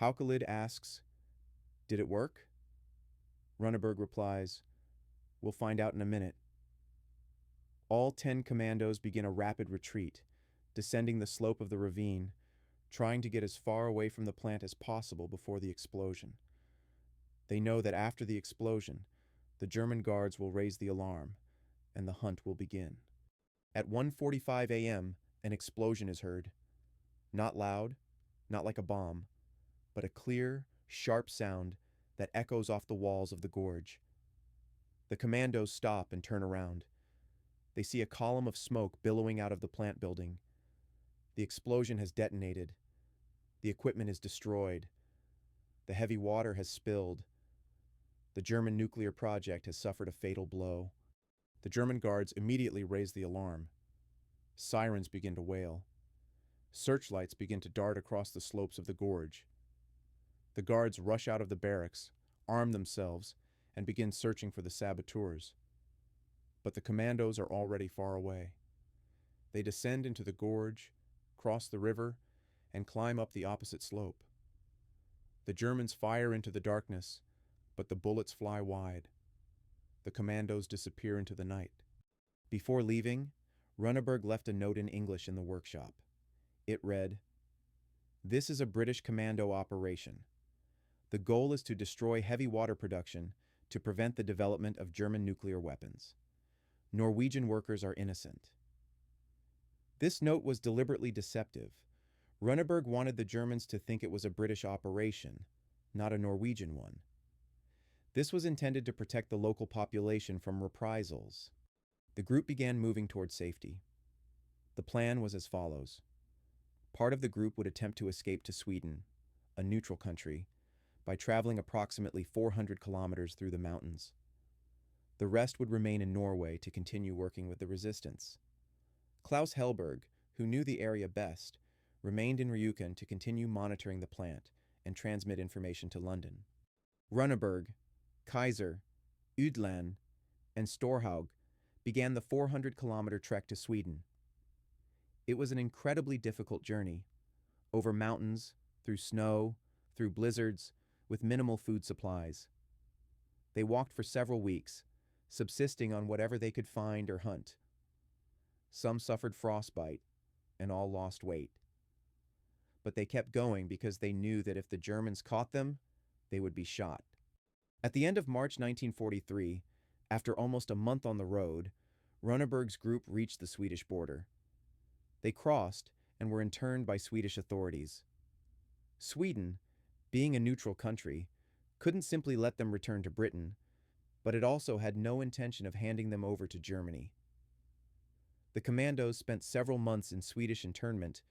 A: Haukelid asks, "Did it work?" Runneberg replies, "We'll find out in a minute." All 10 commandos begin a rapid retreat, descending the slope of the ravine, trying to get as far away from the plant as possible before the explosion. They know that after the explosion, the German guards will raise the alarm, and the hunt will begin. At 1:45 a.m., an explosion is heard. Not loud, not like a bomb, but a clear, sharp sound that echoes off the walls of the gorge. The commandos stop and turn around. They see a column of smoke billowing out of the plant building. The explosion has detonated. The equipment is destroyed. The heavy water has spilled. The German nuclear project has suffered a fatal blow. The German guards immediately raise the alarm. Sirens begin to wail. Searchlights begin to dart across the slopes of the gorge. The guards rush out of the barracks, arm themselves, and begin searching for the saboteurs. But the commandos are already far away. They descend into the gorge, cross the river, and climb up the opposite slope. The Germans fire into the darkness, but the bullets fly wide. The commandos disappear into the night. Before leaving, Runneberg left a note in English in the workshop. It read, "This is a British commando operation. The goal is to destroy heavy water production to prevent the development of German nuclear weapons. Norwegian workers are innocent." This note was deliberately deceptive. Runneberg wanted the Germans to think it was a British operation, not a Norwegian one. This was intended to protect the local population from reprisals. The group began moving toward safety. The plan was as follows. Part of the group would attempt to escape to Sweden, a neutral country, by traveling approximately 400 kilometers through the mountains. The rest would remain in Norway to continue working with the resistance. Klaus Hellberg, who knew the area best, remained in Rjukan to continue monitoring the plant and transmit information to London. Runneberg, Kaiser, Udland, and Storhaug began the 400-kilometer trek to Sweden. It was an incredibly difficult journey, over mountains, through snow, through blizzards, with minimal food supplies. They walked for several weeks, subsisting on whatever they could find or hunt. Some suffered frostbite, and all lost weight. But they kept going because they knew that if the Germans caught them, they would be shot. At the end of March 1943, after almost a month on the road, Runneberg's group reached the Swedish border. They crossed and were interned by Swedish authorities. Sweden, being a neutral country, couldn't simply let them return to Britain, but it also had no intention of handing them over to Germany. The commandos spent several months in Swedish internment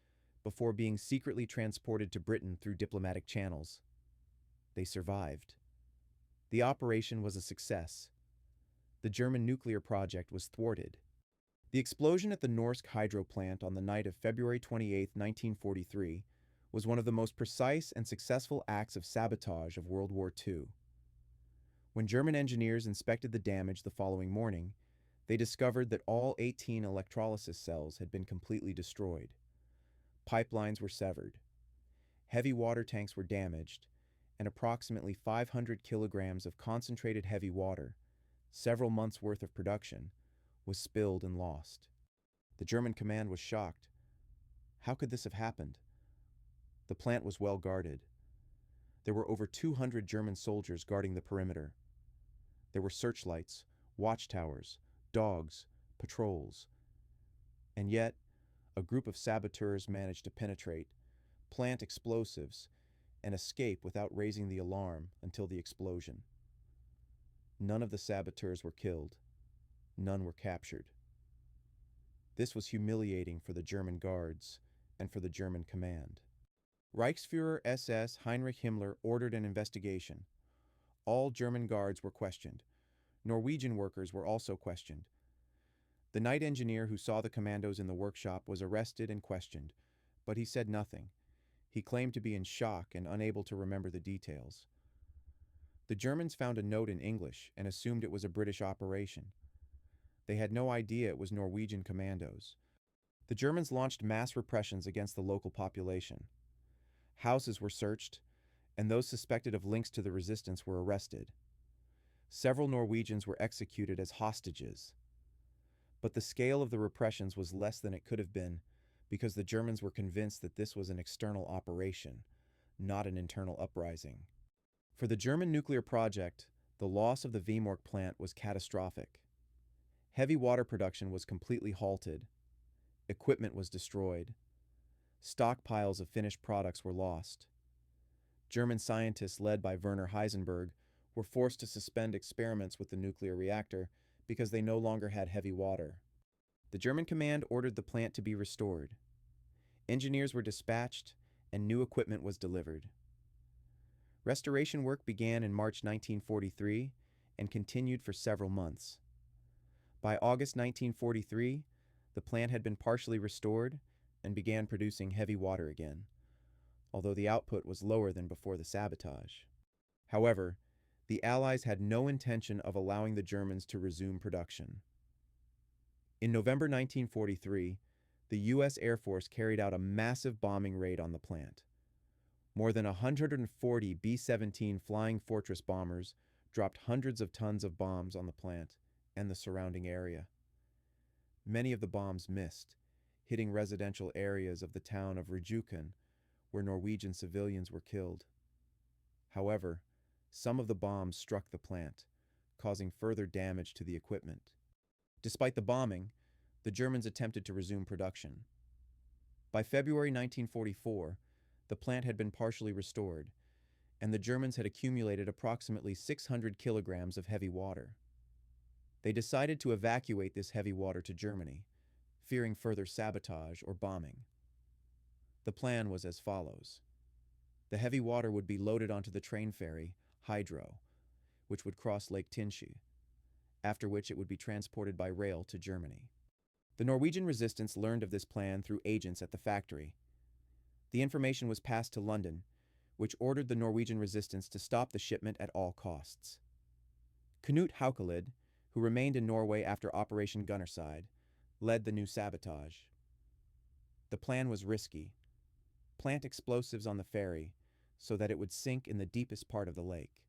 A: before being secretly transported to Britain through diplomatic channels. They survived. The operation was a success. The German nuclear project was thwarted. The explosion at the Norsk hydro plant on the night of February 28, 1943, was one of the most precise and successful acts of sabotage of World War II. When German engineers inspected the damage the following morning, they discovered that all 18 electrolysis cells had been completely destroyed. Pipelines were severed. Heavy water tanks were damaged, and approximately 500 kilograms of concentrated heavy water, several months' worth of production, was spilled and lost. The German command was shocked. How could this have happened? The plant was well guarded. There were over 200 German soldiers guarding the perimeter. There were searchlights, watchtowers, dogs, patrols. And yet, a group of saboteurs managed to penetrate, plant explosives, and escape without raising the alarm until the explosion. None of the saboteurs were killed. None were captured. This was humiliating for the German guards and for the German command. Reichsfuhrer SS Heinrich Himmler ordered an investigation. All German guards were questioned. Norwegian workers were also questioned. The night engineer who saw the commandos in the workshop was arrested and questioned, but he said nothing. He claimed to be in shock and unable to remember the details. The Germans found a note in English and assumed it was a British operation. They had no idea it was Norwegian commandos. The Germans launched mass repressions against the local population. Houses were searched, and those suspected of links to the resistance were arrested. Several Norwegians were executed as hostages. But the scale of the repressions was less than it could have been because the Germans were convinced that this was an external operation, not an internal uprising. For the German nuclear project, the loss of the Vemork plant was catastrophic. Heavy water production was completely halted. Equipment was destroyed. Stockpiles of finished products were lost. German scientists led by Werner Heisenberg were forced to suspend experiments with the nuclear reactor because they no longer had heavy water. The German command ordered the plant to be restored. Engineers were dispatched and new equipment was delivered. Restoration work began in March 1943 and continued for several months. By August 1943, the plant had been partially restored and began producing heavy water again, although the output was lower than before the sabotage. However, the Allies had no intention of allowing the Germans to resume production. In November 1943, the U.S. Air Force carried out a massive bombing raid on the plant. More than 140 B-17 Flying Fortress bombers dropped hundreds of tons of bombs on the plant and the surrounding area. Many of the bombs missed, hitting residential areas of the town of Rjukan, where Norwegian civilians were killed. However, some of the bombs struck the plant, causing further damage to the equipment. Despite the bombing, the Germans attempted to resume production. By February 1944, the plant had been partially restored, and the Germans had accumulated approximately 600 kilograms of heavy water. They decided to evacuate this heavy water to Germany, fearing further sabotage or bombing. The plan was as follows. The heavy water would be loaded onto the train ferry, Hydro, which would cross Lake Tinci, after which it would be transported by rail to Germany. The Norwegian resistance learned of this plan through agents at the factory. The information was passed to London, which ordered the Norwegian resistance to stop the shipment at all costs. Knut Haukelid, who remained in Norway after Operation Gunnerside, led the new Sabotage. The plan was risky. Plant explosives on the ferry so that it would sink in the deepest part of the lake.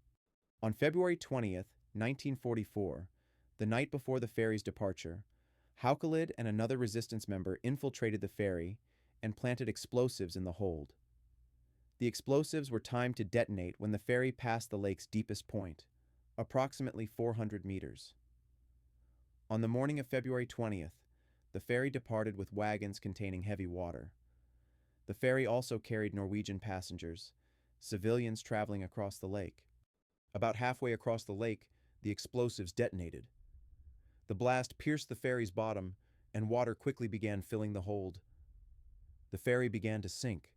A: On February 20th, 1944, the night before the ferry's departure, Haukelid and another resistance member infiltrated the ferry and planted explosives in the hold. The explosives were timed to detonate when the ferry passed the lake's deepest point, approximately 400 meters. On the morning of February 20th, the ferry departed with wagons containing heavy water. The ferry also carried Norwegian passengers, civilians traveling across the lake. About halfway across the lake, the explosives detonated. The blast pierced the ferry's bottom, and water quickly began filling the hold. The ferry began to sink.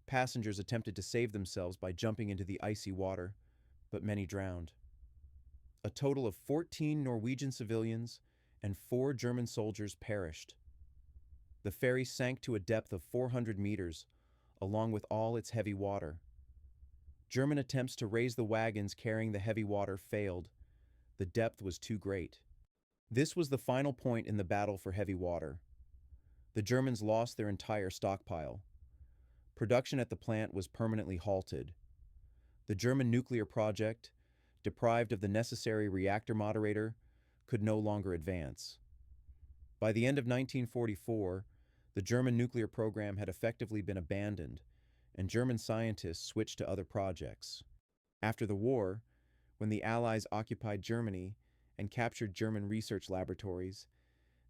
A: Passengers attempted to save themselves by jumping into the icy water, but many drowned. A total of 14 Norwegian civilians and 4 German soldiers perished. The ferry sank to a depth of 400 meters, along with all its heavy water. German attempts to raise the wagons carrying the heavy water failed. The depth was too great. This was the final point in the battle for heavy water. The Germans lost their entire stockpile. Production at the plant was permanently halted. The German nuclear project, deprived of the necessary reactor moderator, could no longer advance. By the end of 1944, the German nuclear program had effectively been abandoned, and German scientists switched to other projects. After the war, when the Allies occupied Germany and captured German research laboratories,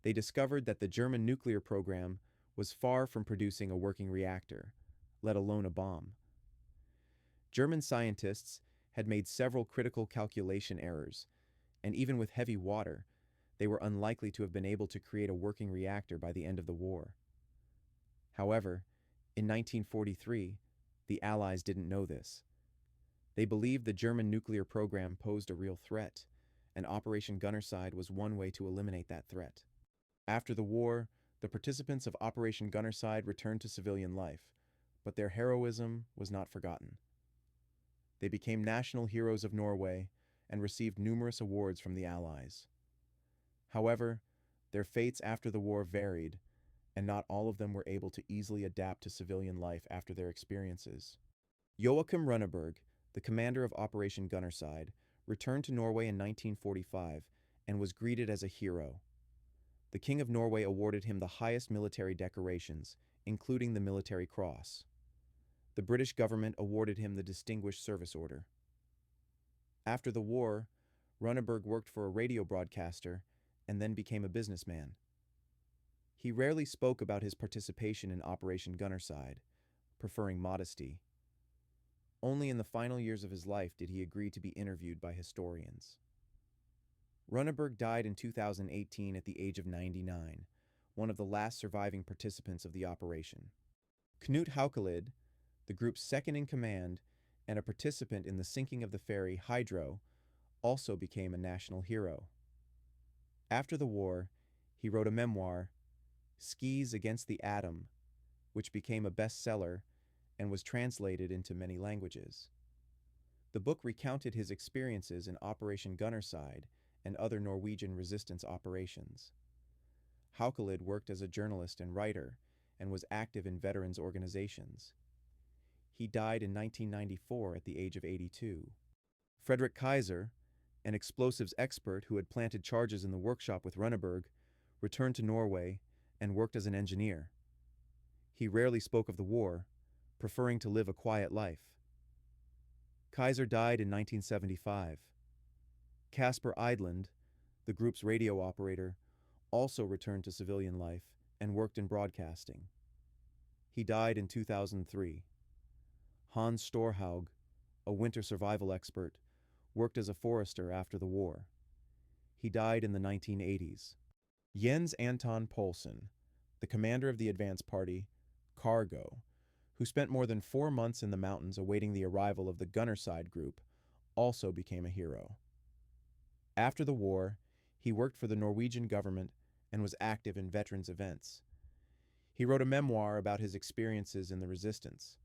A: they discovered that the German nuclear program was far from producing a working reactor, let alone a bomb. German scientists had made several critical calculation errors, and even with heavy water, they were unlikely to have been able to create a working reactor by the end of the war. However, in 1943, the Allies didn't know this. They believed the German nuclear program posed a real threat, and Operation Gunnerside was one way to eliminate that threat. After the war, the participants of Operation Gunnerside returned to civilian life, but their heroism was not forgotten. They became national heroes of Norway and received numerous awards from the Allies. However, their fates after the war varied, and not all of them were able to easily adapt to civilian life after their experiences. Joachim Runneberg, the commander of Operation Gunnerside, returned to Norway in 1945 and was greeted as a hero. The King of Norway awarded him the highest military decorations, including the Military Cross. The British government awarded him the Distinguished Service Order. After the war, Runneberg worked for a radio broadcaster and then became a businessman. He rarely spoke about his participation in Operation Gunnerside, preferring modesty. Only in the final years of his life did he agree to be interviewed by historians. Runneberg died in 2018 at the age of 99, one of the last surviving participants of the operation. Knut Haukelid, the group's second in command and a participant in the sinking of the ferry Hydro, also became a national hero. After the war, he wrote a memoir, Skis Against the Atom, which became a bestseller and was translated into many languages. The book recounted his experiences in Operation Gunnerside and other Norwegian resistance operations. Haukelid worked as a journalist and writer and was active in veterans organizations. He died in 1994 at the age of 82. Frederick Kaiser, an explosives expert who had planted charges in the workshop with Runneberg, returned to Norway and worked as an engineer. He rarely spoke of the war, preferring to live a quiet life. Kaiser died in 1975. Casper Eidland, the group's radio operator, also returned to civilian life and worked in broadcasting. He died in 2003. Hans Storhaug, a winter survival expert, worked as a forester after the war. He died in the 1980s. Jens Anton Poulsen, the commander of the advance party, Cargo, who spent more than 4 months in the mountains awaiting the arrival of the Gunnerside group, also became a hero. After the war, he worked for the Norwegian government and was active in veterans events. He wrote a memoir about his experiences in the resistance.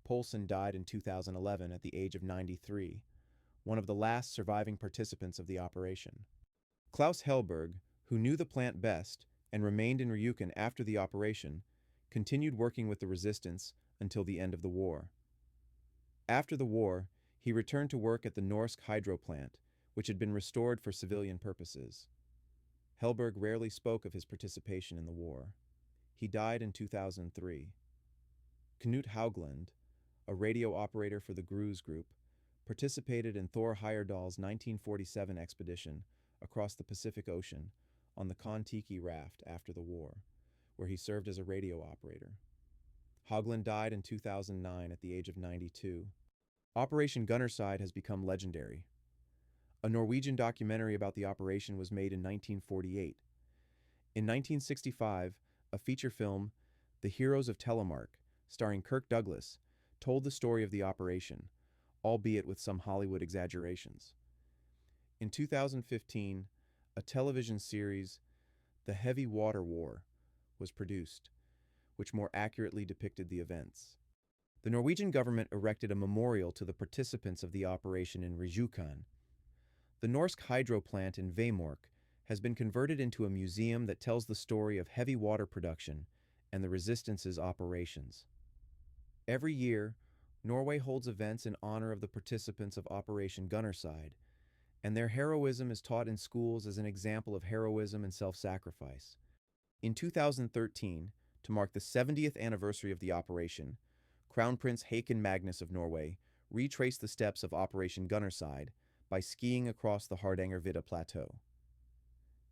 A: Poulsen died in 2011 at the age of 93, one of the last surviving participants of the operation. Klaus Helberg, who knew the plant best and remained in Ryukyu after the operation, continued working with the resistance until the end of the war. After the war, he returned to work at the Norsk hydro plant, which had been restored for civilian purposes. Helberg rarely spoke of his participation in the war. He died in 2003. Knut Haugland, a radio operator for the Gruz Group, participated in Thor Heyerdahl's 1947 expedition across the Pacific Ocean on the Kon-Tiki raft after the war, where he served as a radio operator. Haugland died in 2009 at the age of 92. Operation Gunnerside has become legendary. A Norwegian documentary about the operation was made in 1948. In 1965, a feature film, The Heroes of Telemark, starring Kirk Douglas, told the story of the operation, albeit with some Hollywood exaggerations. In 2015, a television series, The Heavy Water War, was produced, which more accurately depicted the events. The Norwegian government erected a memorial to the participants of the operation in Ryukyu. The Norsk hydro plant in Vemork has been converted into a museum that tells the story of heavy water production and the resistance's operations. Every year, Norway holds events in honor of the participants of Operation Gunnerside, and their heroism is taught in schools as an example of heroism and self-sacrifice. In 2013, to mark the 70th anniversary of the operation, Crown Prince Haakon Magnus of Norway retraced the steps of Operation Gunnerside by skiing across the Hardangervidda Plateau.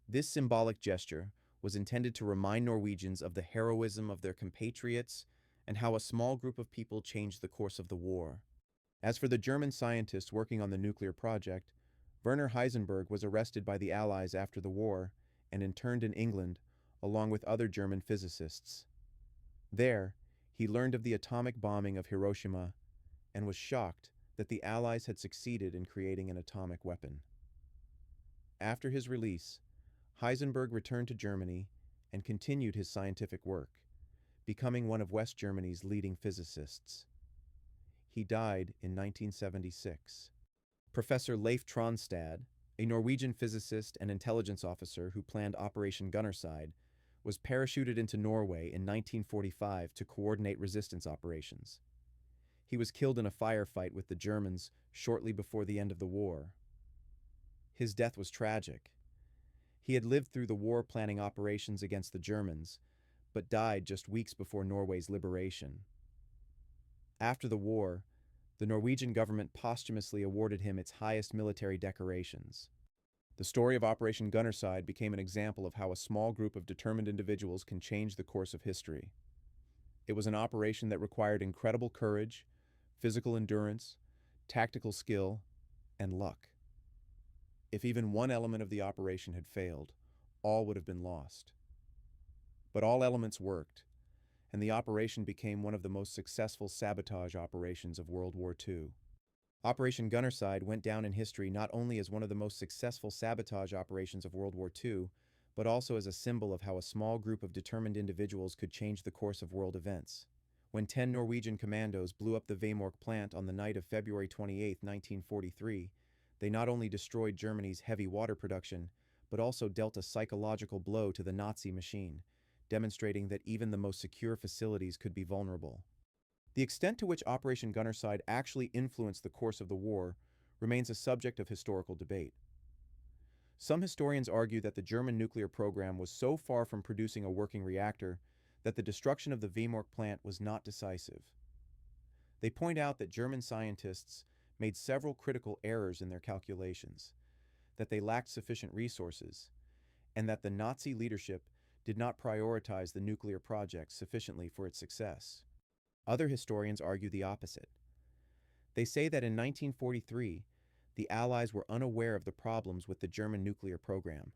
A: This symbolic gesture was intended to remind Norwegians of the heroism of their compatriots and how a small group of people changed the course of the war. As for the German scientists working on the nuclear project, Werner Heisenberg was arrested by the Allies after the war and interned in England along with other German physicists. There, he learned of the atomic bombing of Hiroshima and was shocked that the Allies had succeeded in creating an atomic weapon. After his release, Heisenberg returned to Germany and continued his scientific work, becoming one of West Germany's leading physicists. He died in 1976. Professor Leif Tronstad, a Norwegian physicist and intelligence officer who planned Operation Gunnerside, was parachuted into Norway in 1945 to coordinate resistance operations. He was killed in a firefight with the Germans shortly before the end of the war. His death was tragic. He had lived through the war planning operations against the Germans, but died just weeks before Norway's liberation. After the war, the Norwegian government posthumously awarded him its highest military decorations. The story of Operation Gunnerside became an example of how a small group of determined individuals can change the course of history. It was an operation that required incredible courage, physical endurance, tactical skill, and luck. If even one element of the operation had failed, all would have been lost. But all elements worked, and the operation became one of the most successful sabotage operations of World War II. Operation Gunnerside went down in history not only as one of the most successful sabotage operations of World War II, but also as a symbol of how a small group of determined individuals could change the course of world events. When 10 Norwegian commandos blew up the Vemork plant on the night of February 28, 1943, they not only destroyed Germany's heavy water production, but also dealt a psychological blow to the Nazi machine, demonstrating that even the most secure facilities could be vulnerable. The extent to which Operation Gunnerside actually influenced the course of the war remains a subject of historical debate. Some historians argue that the German nuclear program was so far from producing a working reactor that the destruction of the Vemork plant was not decisive. They point out that German scientists made several critical errors in their calculations, that they lacked sufficient resources, and that the Nazi leadership did not prioritize the nuclear project sufficiently for its success. Other historians argue the opposite. They say that in 1943, the Allies were unaware of the problems with the German nuclear program.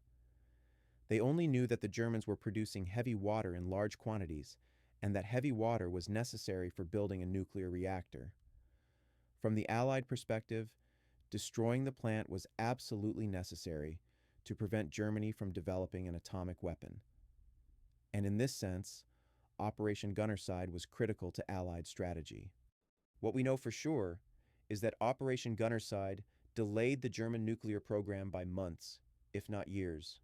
A: They only knew that the Germans were producing heavy water in large quantities and that heavy water was necessary for building a nuclear reactor. From the Allied perspective, destroying the plant was absolutely necessary to prevent Germany from developing an atomic weapon. And in this sense, Operation Gunnerside was critical to Allied strategy. What we know for sure is that Operation Gunnerside delayed the German nuclear program by months, if not years.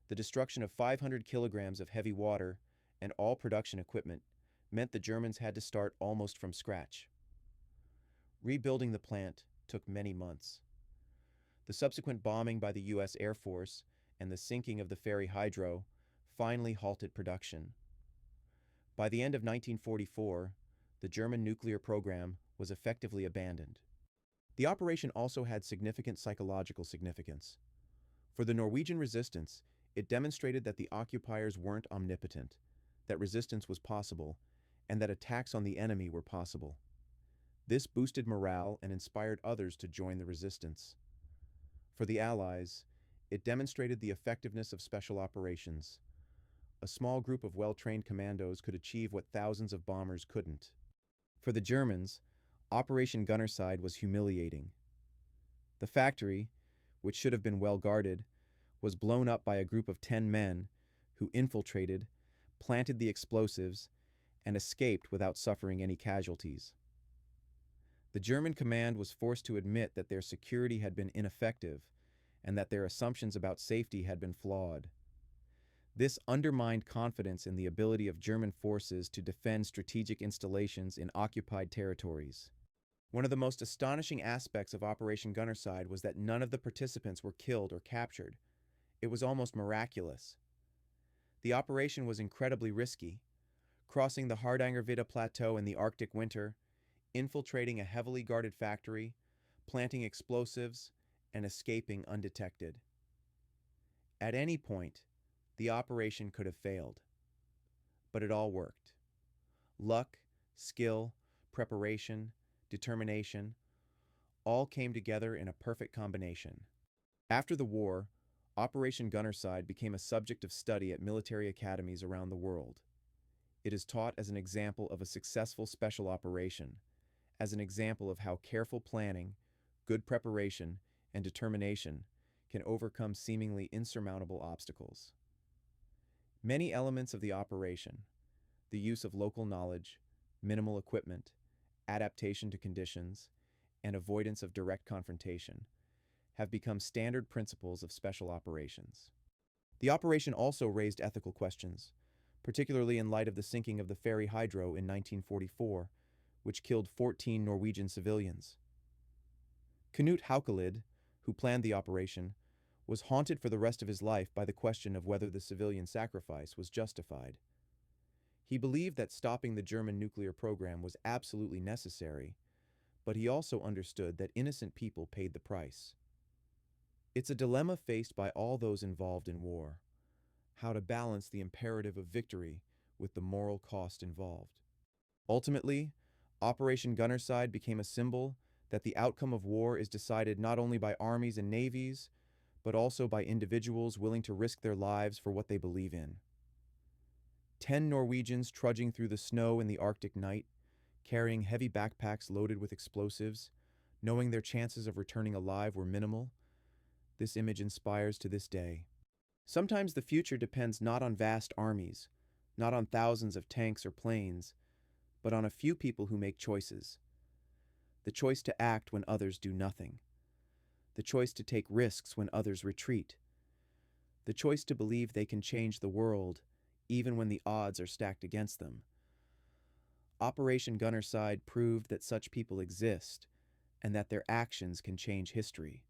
A: The destruction of 500 kilograms of heavy water and all production equipment meant the Germans had to start almost from scratch. Rebuilding the plant took many months. The subsequent bombing by the U.S. Air Force and the sinking of the ferry Hydro finally halted production. By the end of 1944, the German nuclear program was effectively abandoned. The operation also had significant psychological significance. For the Norwegian resistance, it demonstrated that the occupiers weren't omnipotent, that resistance was possible, and that attacks on the enemy were possible. This boosted morale and inspired others to join the resistance. For the Allies, it demonstrated the effectiveness of special operations. A small group of well-trained commandos could achieve what thousands of bombers couldn't. For the Germans, Operation Gunnerside was humiliating. The factory, which should have been well guarded, was blown up by a group of 10 men who infiltrated, planted the explosives, and escaped without suffering any casualties. The German command was forced to admit that their security had been ineffective and that their assumptions about safety had been flawed. This undermined confidence in the ability of German forces to defend strategic installations in occupied territories. One of the most astonishing aspects of Operation Gunnerside was that none of the participants were killed or captured. It was almost miraculous. The operation was incredibly risky, crossing the Hardangervidda Plateau in the Arctic winter, infiltrating a heavily guarded factory, planting explosives, and escaping undetected. At any point, the operation could have failed. But it all worked. Luck, skill, preparation, determination, all came together in a perfect combination. After the war, Operation Gunnerside became a subject of study at military academies around the world. It is taught as an example of a successful special operation, as an example of how careful planning, good preparation, and determination can overcome seemingly insurmountable obstacles. Many elements of the operation, the use of local knowledge, minimal equipment, adaptation to conditions, and avoidance of direct confrontation, have become standard principles of special operations. The operation also raised ethical questions, particularly in light of the sinking of the ferry Hydro in 1944, which killed 14 Norwegian civilians. Knut Haukelid, who planned the operation, was haunted for the rest of his life by the question of whether the civilian sacrifice was justified. He believed that stopping the German nuclear program was absolutely necessary, but he also understood that innocent people paid the price. It's a dilemma faced by all those involved in war, how to balance the imperative of victory with the moral cost involved. Ultimately, Operation Gunnerside became a symbol that the outcome of war is decided not only by armies and navies, but also by individuals willing to risk their lives for what they believe in. 10 Norwegians trudging through the snow in the Arctic night, carrying heavy backpacks loaded with explosives, knowing their chances of returning alive were minimal. This image inspires to this day. Sometimes the future depends not on vast armies, not on thousands of tanks or planes, but on a few people who make choices. The choice to act when others do nothing. The choice to take risks when others retreat. The choice to believe they can change the world, even when the odds are stacked against them. Operation Gunnerside proved that such people exist, and that their actions can change history.